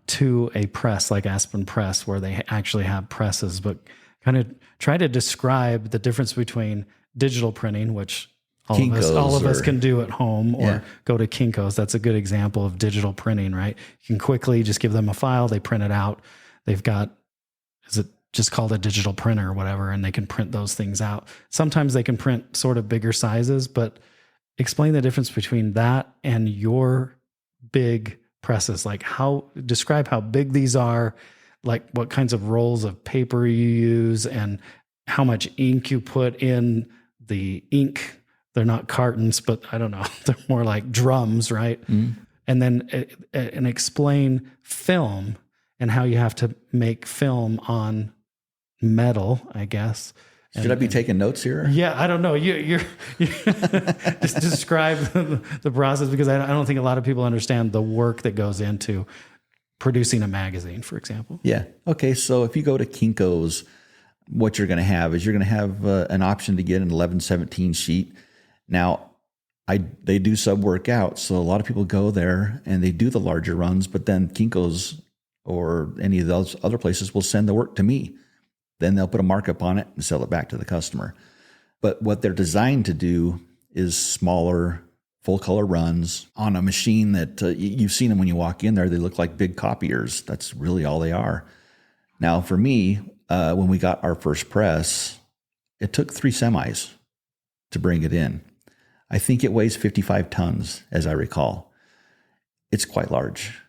to a press like Aspen Press where they actually have presses, but kind of try to describe the difference between digital printing, which all of us can do at home, or go to Kinko's. That's a good example of digital printing, right? You can quickly just give them a file, they print it out. They've got, is it just called a digital printer or whatever, and they can print those things out. Sometimes they can print sort of bigger sizes, but explain the difference between that and your big presses. Like describe how big these are, like what kinds of rolls of paper you use and how much ink you put in the ink. They're not cartons, but I don't know. They're more like drums, right? Mm. And then and explain film and how you have to make film on metal, I guess. Should I be taking notes here? Yeah, I don't know. You're just describe the process, because I don't think a lot of people understand the work that goes into producing a magazine, for example. Yeah. Okay. So if you go to Kinko's, what you're going to have is you're going to have an option to get an 11/17 sheet. Now, they do sub workout, so a lot of people go there and they do the larger runs, but then Kinko's or any of those other places will send the work to me. Then they'll put a markup on it and sell it back to the customer. But what they're designed to do is smaller, full color runs on a machine that you've seen them when you walk in there. They look like big copiers. That's really all they are. Now, for me, when we got our first press, it took 3 semis to bring it in. I think it weighs 55 tons, as I recall. It's quite large.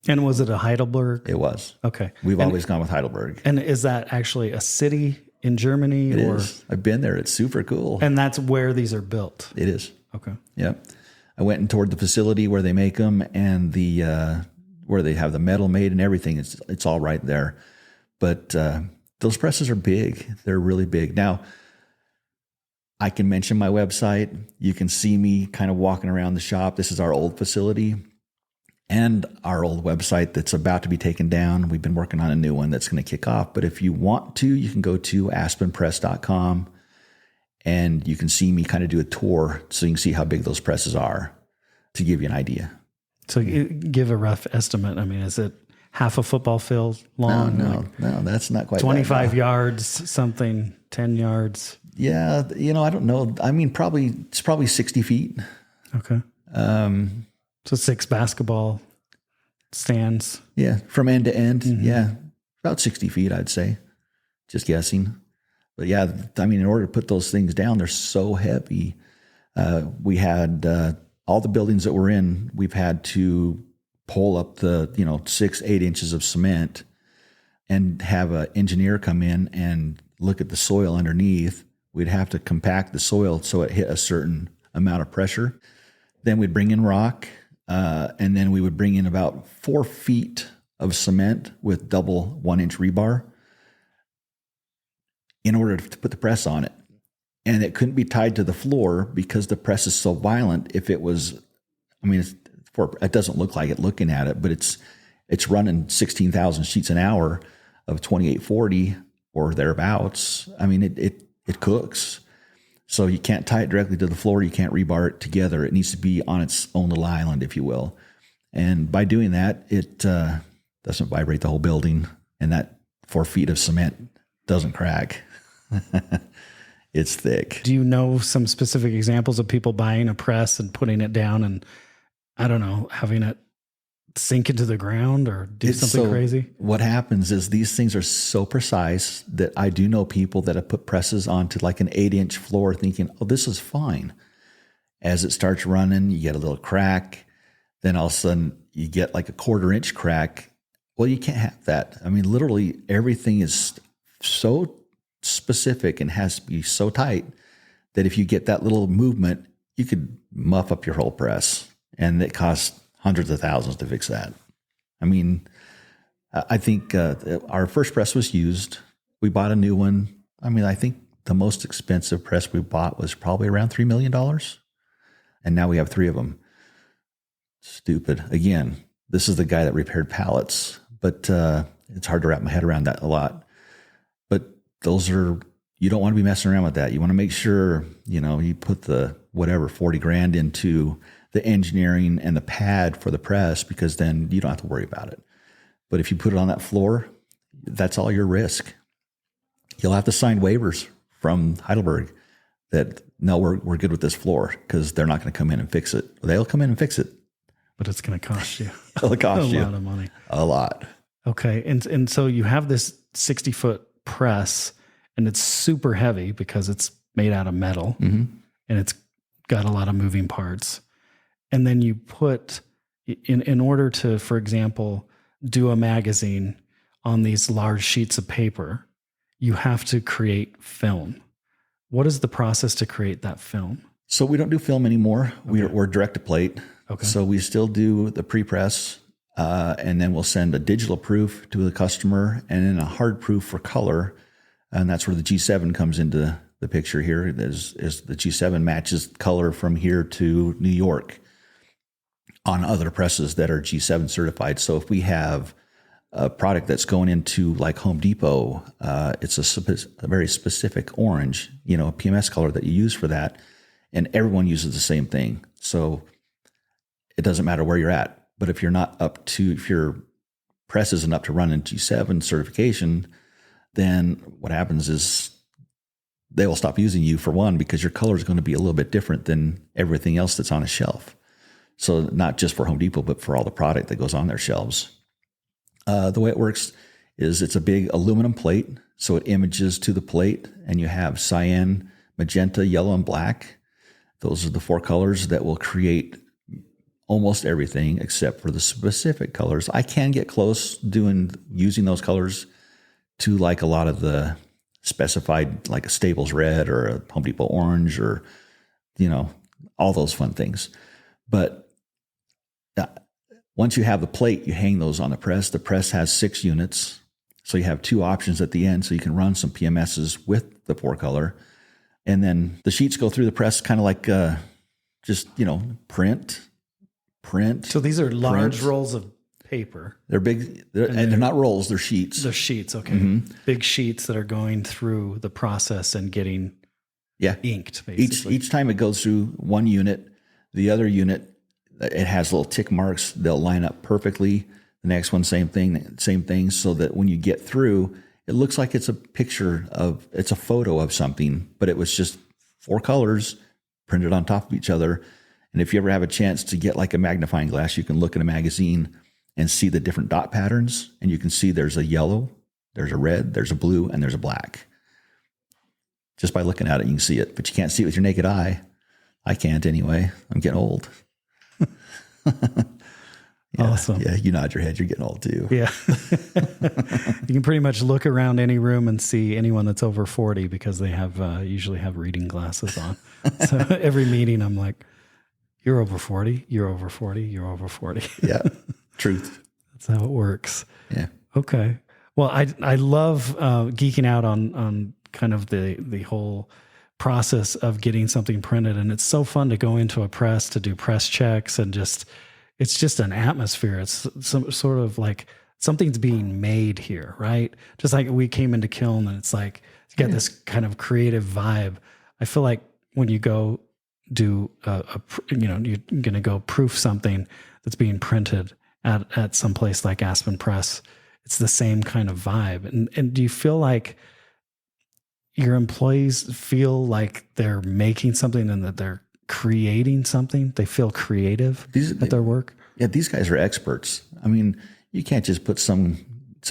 And was it a Heidelberg? It was. Okay. We've always gone with Heidelberg. And is that actually a city in Germany? It is. I've been there. It's super cool. And that's where these are built? It is. Okay. Yep. I went and toured the facility where they make them and the where they have the metal made and everything. It's all right there. But those presses are big. They're really big. Now, I can mention my website. You can see me kind of walking around the shop. This is our old facility and our old website that's about to be taken down. We've been working on a new one that's going to kick off. But if you want to, you can go to aspenpress.com and you can see me kind of do a tour so you can see how big those presses are to give you an idea. So give a rough estimate. I mean, is it half a football field long? No, that's not quite 25 yards, something, 10 yards. Yeah, I don't know. I mean, it's probably 60 feet. Okay. So 6 basketball stands. Yeah, from end to end. Mm-hmm. Yeah, about 60 feet, I'd say. Just guessing. But yeah, I mean, in order to put those things down, they're so heavy. We had all the buildings that we're in, we've had to pull up the 6-8 inches of cement and have an engineer come in and look at the soil underneath. We'd have to compact the soil so it hit a certain amount of pressure. Then we'd bring in rock, and then we would bring in about 4 feet of cement with double 1-inch rebar in order to put the press on it. And it couldn't be tied to the floor because the press is so violent. If it was, it doesn't look like it looking at it, but it's running 16,000 sheets an hour of 2840 or thereabouts. I mean, it cooks. So you can't tie it directly to the floor. You can't rebar it together. It needs to be on its own little island, if you will. And by doing that, it doesn't vibrate the whole building, and that 4 feet of cement doesn't crack. It's thick. Do you know some specific examples of people buying a press and putting it down and, I don't know, having it sink into the ground or do something crazy? What happens is these things are so precise that I do know people that have put presses onto like an 8-inch floor thinking, oh, this is fine. As it starts running, you get a little crack. Then all of a sudden you get like a 1/4-inch crack. Well, you can't have that. I mean, literally everything is so specific and has to be so tight that if you get that little movement, you could muff up your whole press. And it costs hundreds of thousands to fix that. I mean, I think our first press was used. We bought a new one. I mean, I think the most expensive press we bought was probably around $3 million. And now we have 3 of them. Stupid. Again, this is the guy that repaired pallets, but it's hard to wrap my head around that a lot. But you don't want to be messing around with that. You want to make sure, you put the 40 grand into the engineering and the pad for the press, because then you don't have to worry about it. But if you put it on that floor, that's all your risk. You'll have to sign waivers from Heidelberg that, no, we're good with this floor, because they're not going to come in and fix it. They'll come in and fix it. But it's going to cost you It'll cost a you lot of money. A lot. Okay. And so you have this 60-foot press, and it's super heavy because it's made out of metal, mm-hmm. and it's got a lot of moving parts. And then you put, in order to, for example, do a magazine on these large sheets of paper, you have to create film. What is the process to create that film? So we don't do film anymore. Okay. We're direct to plate. Okay. So we still do the pre-press, and then we'll send a digital proof to the customer and then a hard proof for color. And that's where the G7 comes into the picture here. Is the G7 matches color from here to New York on other presses that are G7 certified. So if we have a product that's going into like Home Depot, it's a very specific orange, PMS color that you use for that. And everyone uses the same thing. So it doesn't matter where you're at. But if your press isn't up to run in G7 certification, then what happens is they will stop using you, for one, because your color is going to be a little bit different than everything else that's on a shelf. So not just for Home Depot, but for all the product that goes on their shelves. The way it works is it's a big aluminum plate. So it images to the plate, and you have cyan, magenta, yellow, and black. Those are the 4 colors that will create almost everything except for the specific colors. I can get close using those colors to like a lot of the specified, like a Staples red or a Home Depot orange, or, all those fun things. But once you have the plate, you hang those on the press. The press has 6 units. So you have 2 options at the end. So you can run some PMSs with the 4 color. And then the sheets go through the press kind of like just, print. So these are large rolls of paper. They're big, and they're not rolls, they're sheets. They're sheets, okay. Mm-hmm. Big sheets that are going through the process and getting inked, basically. Each time it goes through one unit, the other unit, it has little tick marks. They'll line up perfectly. The next one, same thing, so that when you get through, it looks like it's a photo of something, but it was just 4 colors printed on top of each other. And if you ever have a chance to get like a magnifying glass, you can look in a magazine and see the different dot patterns. And you can see there's a yellow, there's a red, there's a blue, and there's a black. Just by looking at it, you can see it, but you can't see it with your naked eye. I can't anyway. I'm getting old. Awesome. Yeah, you nod your head. You're getting old too. Yeah. You can pretty much look around any room and see anyone that's over 40 because they usually have reading glasses on. So every meeting I'm like, you're over 40, you're over 40, you're over 40. Yeah, truth. That's how it works. Yeah. Okay. Well, I love geeking out on kind of the whole process of getting something printed. And it's so fun to go into a press to do press checks and it's just an atmosphere. It's some sort of like something's being made here, right? Just like we came into Kiln and it's like, you got this kind of creative vibe. I feel like when you go do you're going to go proof something that's being printed at some place like Aspen Press, it's the same kind of vibe. And do you feel like your employees feel like they're making something and that they're creating something? They feel creative at their work? Yeah, these guys are experts. I mean, you can't just put some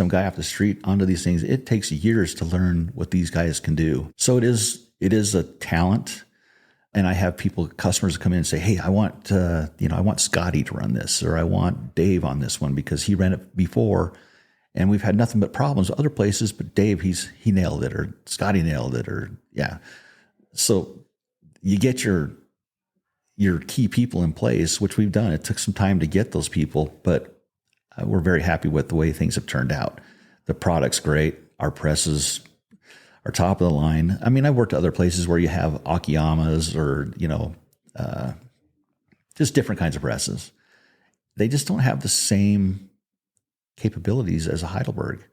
guy off the street onto these things. It takes years to learn what these guys can do. So it is a talent. And I have customers come in and say, hey, I want Scotty to run this, or I want Dave on this one because he ran it before. And we've had nothing but problems with other places, but Dave, he nailed it, or Scotty nailed it, or yeah. So you get your key people in place, which we've done. It took some time to get those people, but we're very happy with the way things have turned out. The product's great. Our presses are top of the line. I mean, I've worked at other places where you have Akiyamas or, just different kinds of presses. They just don't have the same capabilities as a Heidelberg.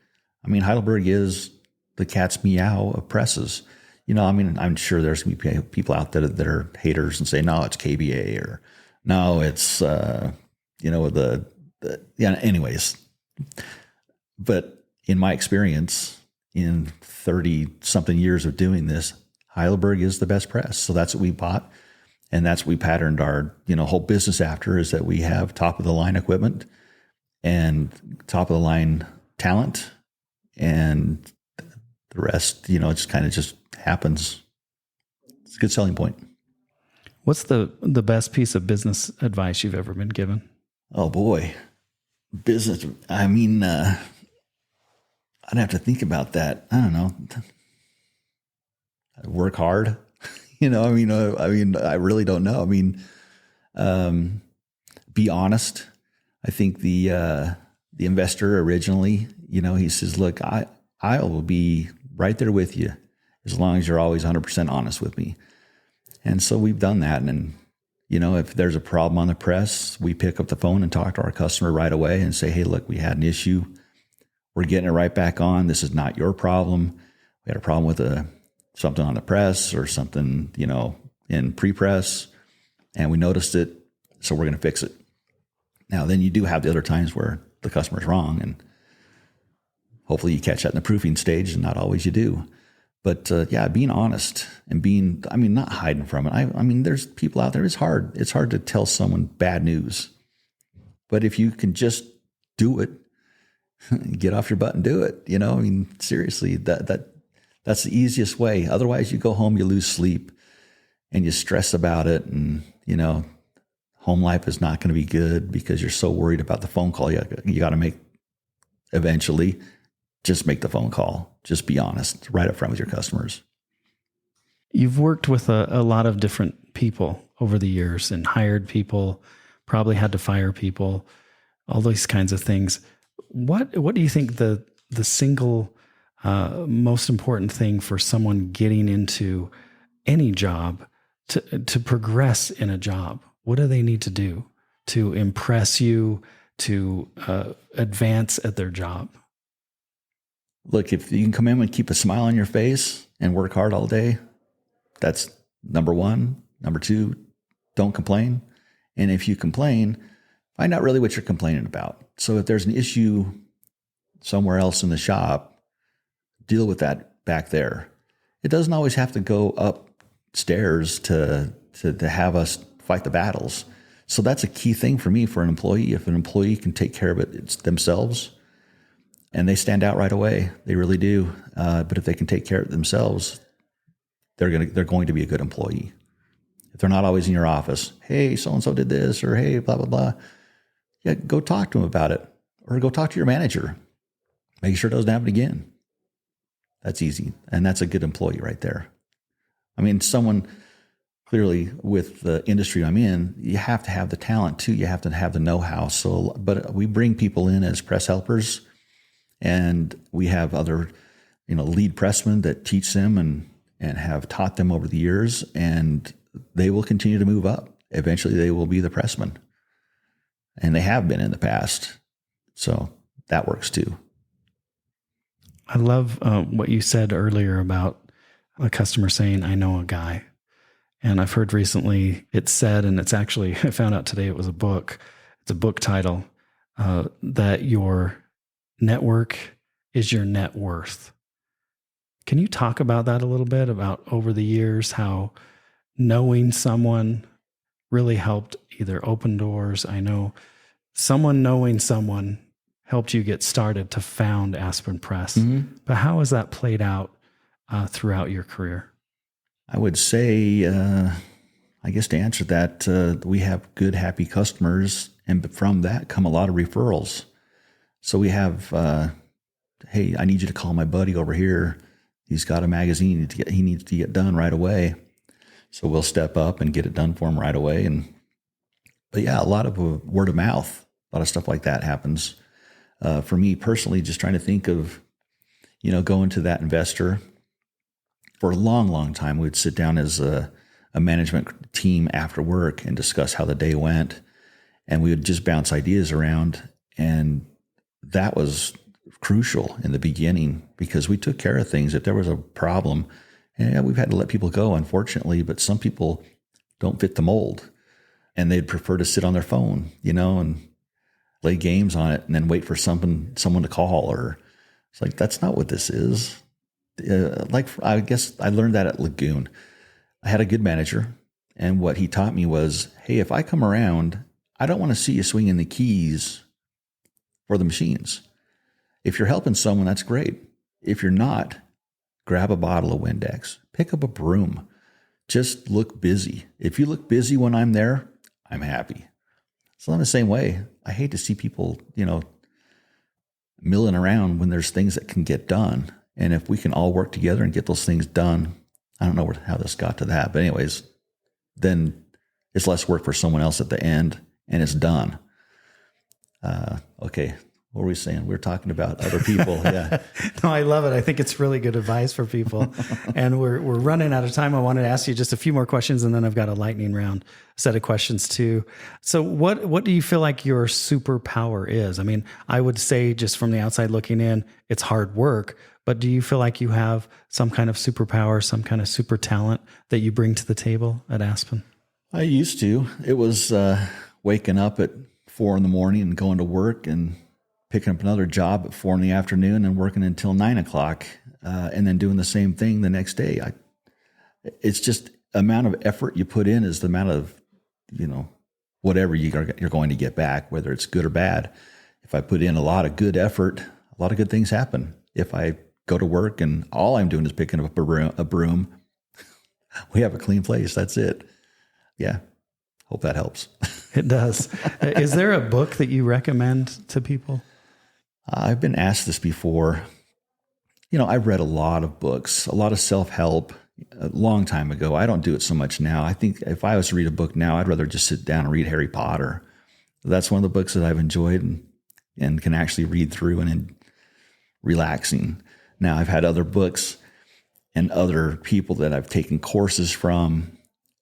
I mean, Heidelberg is the cat's meow of presses. I'm sure there's going to be people out there that are haters and say, no, it's KBA, or no, it's, anyways. But in my experience, in 30 something years of doing this, Heidelberg is the best press. So that's what we bought. And that's what we patterned our, whole business after, is that we have top of the line equipment and top of the line talent, and the rest, just kind of just happens. It's a good selling point. What's the best piece of business advice you've ever been given? Oh boy. Business. I mean, I'd have to think about that. I don't know. Work hard. I really don't know. I mean, be honest. I think the investor originally, he says, look, I will be right there with you, as long as you're always 100% honest with me. And so we've done that. And, if there's a problem on the press, we pick up the phone and talk to our customer right away and say, hey, look, we had an issue. We're getting it right back on. This is not your problem. We had a problem with something on the press or something, in pre-press, and we noticed it. So we're going to fix it. Now, then you do have the other times where the customer's wrong, and hopefully you catch that in the proofing stage, and not always you do. But being honest and not hiding from it. There's people out there, it's hard. It's hard to tell someone bad news. But if you can just do it, get off your butt and do it. Seriously, that's the easiest way. Otherwise, you go home, you lose sleep, and you stress about it. And, home life is not going to be good because you're so worried about the phone call you got to make eventually. Just make the phone call. Just be honest right up front with your customers. You've worked with a lot of different people over the years and hired people, probably had to fire people, all these kinds of things. What do you think the single most important thing for someone getting into any job to progress in a job? What do they need to do to impress you, to advance at their job? Look, if you can come in and keep a smile on your face and work hard all day, that's number one. Number two, don't complain. And if you complain, find out really what you're complaining about. So if there's an issue somewhere else in the shop, deal with that back there. It doesn't always have to go upstairs to have us fight the battles. So that's a key thing for me for an employee. If an employee can take care of it themselves, and they stand out right away, they really do. But if they can take care of it themselves, they're going to be a good employee. If they're not always in your office, hey, so-and-so did this, or hey, blah, blah, blah. Yeah, go talk to them about it, or go talk to your manager. Make sure it doesn't happen again. That's easy. And that's a good employee right there. Someone clearly with the industry I'm in, you have to have the talent too. You have to have the know-how. But we bring people in as press helpers, and we have other, lead pressmen that teach them and have taught them over the years, and they will continue to move up. Eventually they will be the pressman, and they have been in the past. So that works too. I love what you said earlier about a customer saying, I know a guy. And I've heard recently it said, and it's actually, I found out today it was a book. It's a book title, that your network is your net worth. Can you talk about that a little bit, about over the years, how knowing someone really helped either open doors? I know someone knowing someone helped you get started to found Aspen Press. Mm-hmm. But how has that played out throughout your career? I would say, I guess to answer that, we have good, happy customers, and from that come a lot of referrals. So we have, hey, I need you to call my buddy over here. He's got a magazine he needs to get done right away. So we'll step up and get it done for him right away. But yeah, a lot of word of mouth, a lot of stuff like that happens. For me personally, just trying to think of, going to that investor. For a long, long time, we'd sit down as a management team after work and discuss how the day went. And we would just bounce ideas around. And that was crucial in the beginning because we took care of things. If there was a problem, and we've had to let people go, unfortunately, but some people don't fit the mold and they'd prefer to sit on their phone, and play games on it and then wait for someone to call. Or it's like, that's not what this is. I guess I learned that at Lagoon. I had a good manager, and what he taught me was, hey, if I come around, I don't want to see you swinging the keys for the machines. If you're helping someone, that's great. If you're not, grab a bottle of Windex, pick up a broom, just look busy. If you look busy when I'm there, I'm happy. So in the same way, I hate to see people, milling around when there's things that can get done. And if we can all work together and get those things done, I don't know how this got to that, but anyways, then it's less work for someone else at the end and it's done. Okay. What were we saying? We were talking about other people. Yeah. No, I love it. I think it's really good advice for people. And we're running out of time. I wanted to ask you just a few more questions, and then I've got a lightning round set of questions too. So what do you feel like your superpower is? I mean, I would say just from the outside looking in, it's hard work, but do you feel like you have some kind of superpower, some kind of super talent that you bring to the table at Aspen? I used to. It was waking up at 4 a.m. and going to work and picking up another job at 4 p.m. and working until 9 o'clock, and then doing the same thing the next day. It's just amount of effort you put in is the amount of, whatever you're going to get back, whether it's good or bad. If I put in a lot of good effort, a lot of good things happen. If I go to work and all I'm doing is picking up a broom, we have a clean place. That's it. Yeah. Hope that helps. It does. Is there a book that you recommend to people? I've been asked this before. I've read a lot of books, a lot of self-help a long time ago. I don't do it so much now. I think if I was to read a book now, I'd rather just sit down and read Harry Potter. That's one of the books that I've enjoyed and can actually read through and relaxing. Now, I've had other books and other people that I've taken courses from,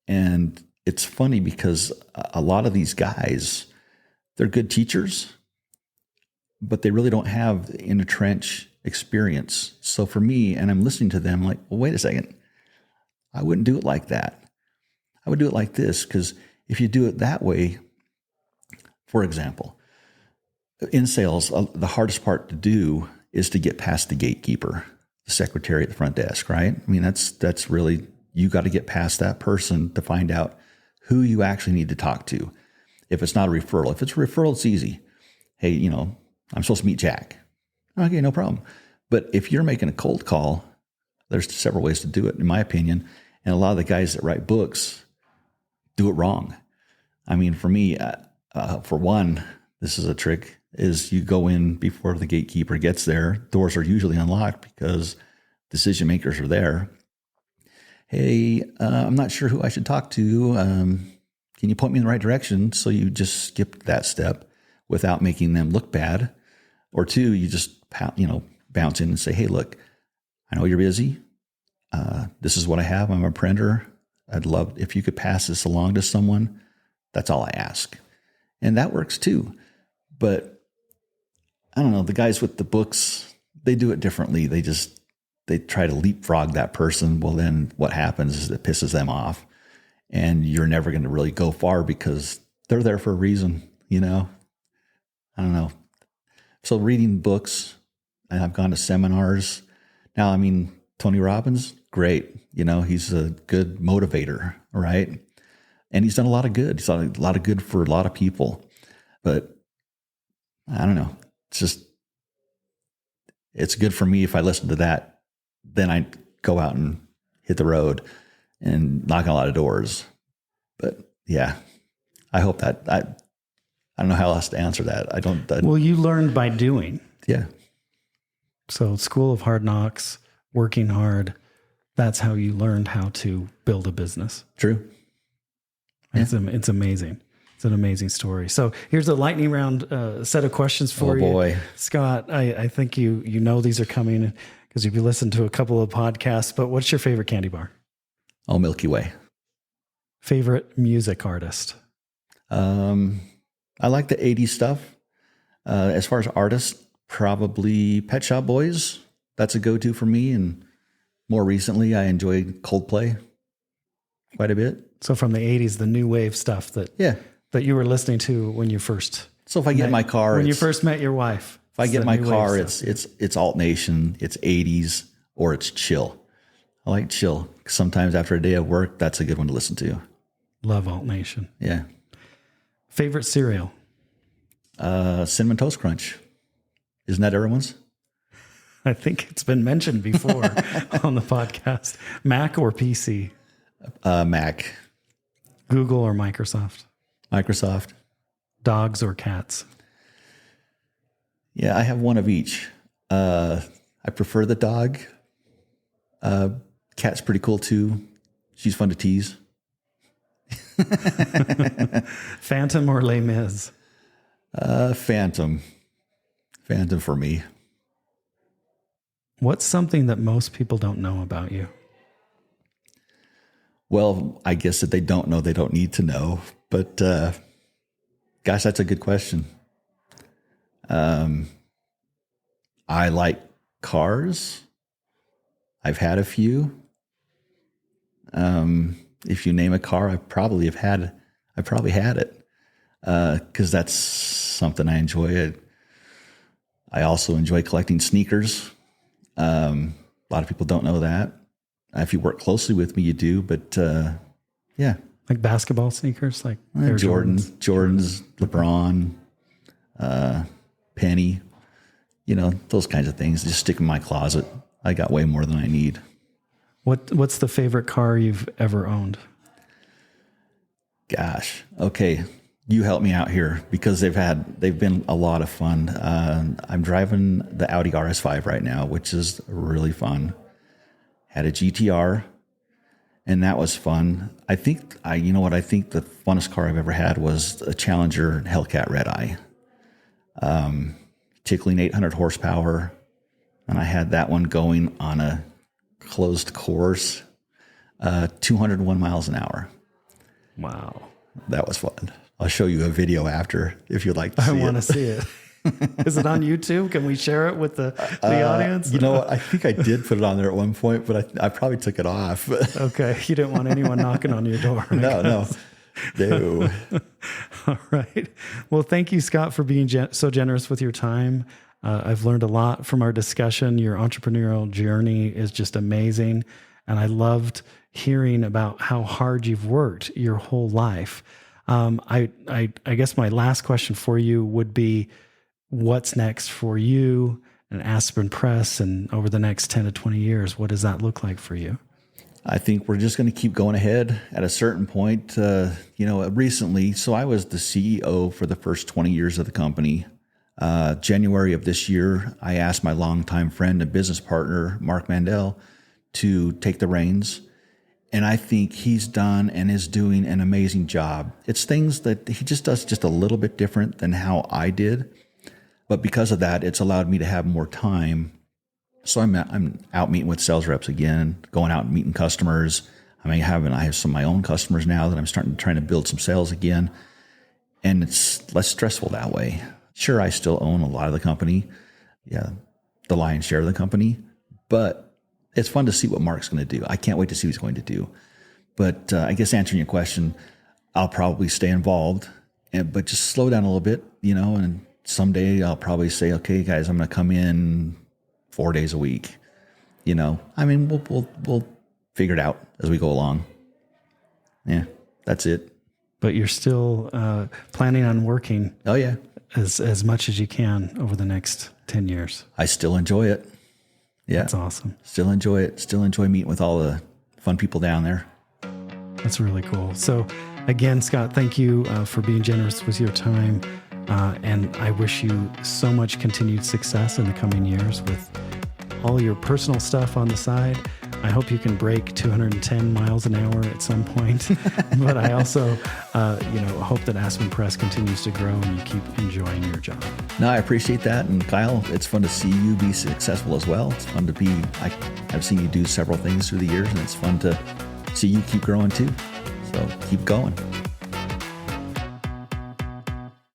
and it's funny because a lot of these guys, they're good teachers, but they really don't have the in a trench experience. So for me, and I'm listening to them like, well, wait a second. I wouldn't do it like that. I would do it like this, because if you do it that way, for example, in sales, the hardest part to do is to get past the gatekeeper, the secretary at the front desk, right? I mean, that's really, you got to get past that person to find out who you actually need to talk to. If it's not a referral, if it's a referral, it's easy. Hey, I'm supposed to meet Jack. Okay, no problem. But if you're making a cold call, there's several ways to do it, in my opinion. And a lot of the guys that write books do it wrong. I mean, for me, for one, this is a trick, is you go in before the gatekeeper gets there. Doors are usually unlocked because decision makers are there. Hey, I'm not sure who I should talk to. Can you point me in the right direction? So you just skip that step without making them look bad. Or two, you just bounce in and say, hey, look, I know you're busy. This is what I have. I'm a printer. I'd love if you could pass this along to someone. That's all I ask. And that works too. But I don't know, the guys with the books, they do it differently. They try to leapfrog that person. Well, then what happens is it pisses them off, and you're never going to really go far because they're there for a reason, I don't know. So reading books, and I've gone to seminars. Now, I mean, Tony Robbins, great. He's a good motivator, right? And he's done a lot of good. He's done a lot of good for a lot of people. But I don't know. It's good for me if I listen to that. Then I go out and hit the road and knock on a lot of doors. But yeah, I hope that I don't know how else to answer that. Well, you learned by doing. Yeah. So School of Hard Knocks, working hard. That's how you learned how to build a business. True. Yeah. It's amazing. It's an amazing story. So here's a lightning round set of questions for you. Oh boy. Scott, I think you know these are coming because you've listened to a couple of podcasts, but what's your favorite candy bar? Oh, Milky Way. Favorite music artist? I like the 80s stuff. As far as artists, probably Pet Shop Boys. That's a go-to for me. And more recently, I enjoyed Coldplay quite a bit. So from the 80s, the new wave stuff that you were listening to when you first. So if I get in my car, when you first met your wife. If I get in my car, it's alt nation, it's 80s, or it's chill. I like chill. Sometimes after a day of work, that's a good one to listen to. Love alt nation. Yeah. Favorite cereal? Cinnamon Toast Crunch. Isn't that everyone's? I think it's been mentioned before on the podcast. Mac or PC? Mac. Google or Microsoft? Microsoft. Dogs or cats? Yeah, I have one of each. I prefer the dog. Cat's pretty cool too. She's fun to tease. Phantom or Les Mis? Phantom. Phantom for me. What's something that most people don't know about you? Well, I guess that they don't know, they don't need to know. But gosh, that's a good question. I like cars. I've had a few. If you name a car, I probably had it. Because that's something I enjoy. I also enjoy collecting sneakers. A lot of people don't know that. If you work closely with me, you do. But yeah, Like basketball sneakers, like Jordans, LeBron, Penny. Those kinds of things. Just stick in my closet. I got way more than I need. What's the favorite car you've ever owned? Gosh. Okay. You help me out here because they've been a lot of fun. I'm driving the Audi RS5 right now, which is really fun. Had a GTR and that was fun. I think the funnest car I've ever had was a Challenger Hellcat Red Eye. Tickling 800 horsepower. And I had that one going on a closed course, 201 miles an hour. Wow. That was fun. I'll show you a video after if you'd like to see it. I want to see it. Is it on YouTube? Can we share it with the audience? You know what? I think I did put it on there at one point, but I probably took it off. Okay. You didn't want anyone knocking on your door. No. All right. Well, thank you, Scott, for being so generous with your time. I've learned a lot from our discussion. Your entrepreneurial journey is just amazing. And I loved hearing about how hard you've worked your whole life. I guess my last question for you would be, what's next for you and Aspen Press, and over the next 10 to 20 years, what does that look like for you? I think we're just going to keep going ahead. At a certain point, recently, so I was the CEO for the first 20 years of the company. January of this year, I asked my longtime friend and business partner, Mark Mandel, to take the reins. And I think he's done and is doing an amazing job. It's things that he just does just a little bit different than how I did. But because of that, it's allowed me to have more time. So I'm out meeting with sales reps again, going out and meeting customers. I have some of my own customers now that I'm trying to build some sales again. And it's less stressful that way. Sure, I still own a lot of the company. Yeah, the lion's share of the company. But it's fun to see what Mark's going to do. I can't wait to see what he's going to do. But I guess answering your question, I'll probably stay involved, but just slow down a little bit, and someday I'll probably say, okay, guys, I'm going to come in 4 days a week. We'll figure it out as we go along. Yeah, that's it. But you're still planning on working. Oh yeah, as much as you can over the next 10 years. I still enjoy it. Yeah, that's awesome. Still enjoy it. Still enjoy meeting with all the fun people down there. That's really cool. So again, Scott, thank you for being generous with your time. And I wish you so much continued success in the coming years with all your personal stuff on the side. I hope you can break 210 miles an hour at some point. But I also, hope that Aspen Press continues to grow and you keep enjoying your job. No, I appreciate that. And Kyle, it's fun to see you be successful as well. It's fun to I've seen you do several things through the years, and it's fun to see you keep growing too. So keep going.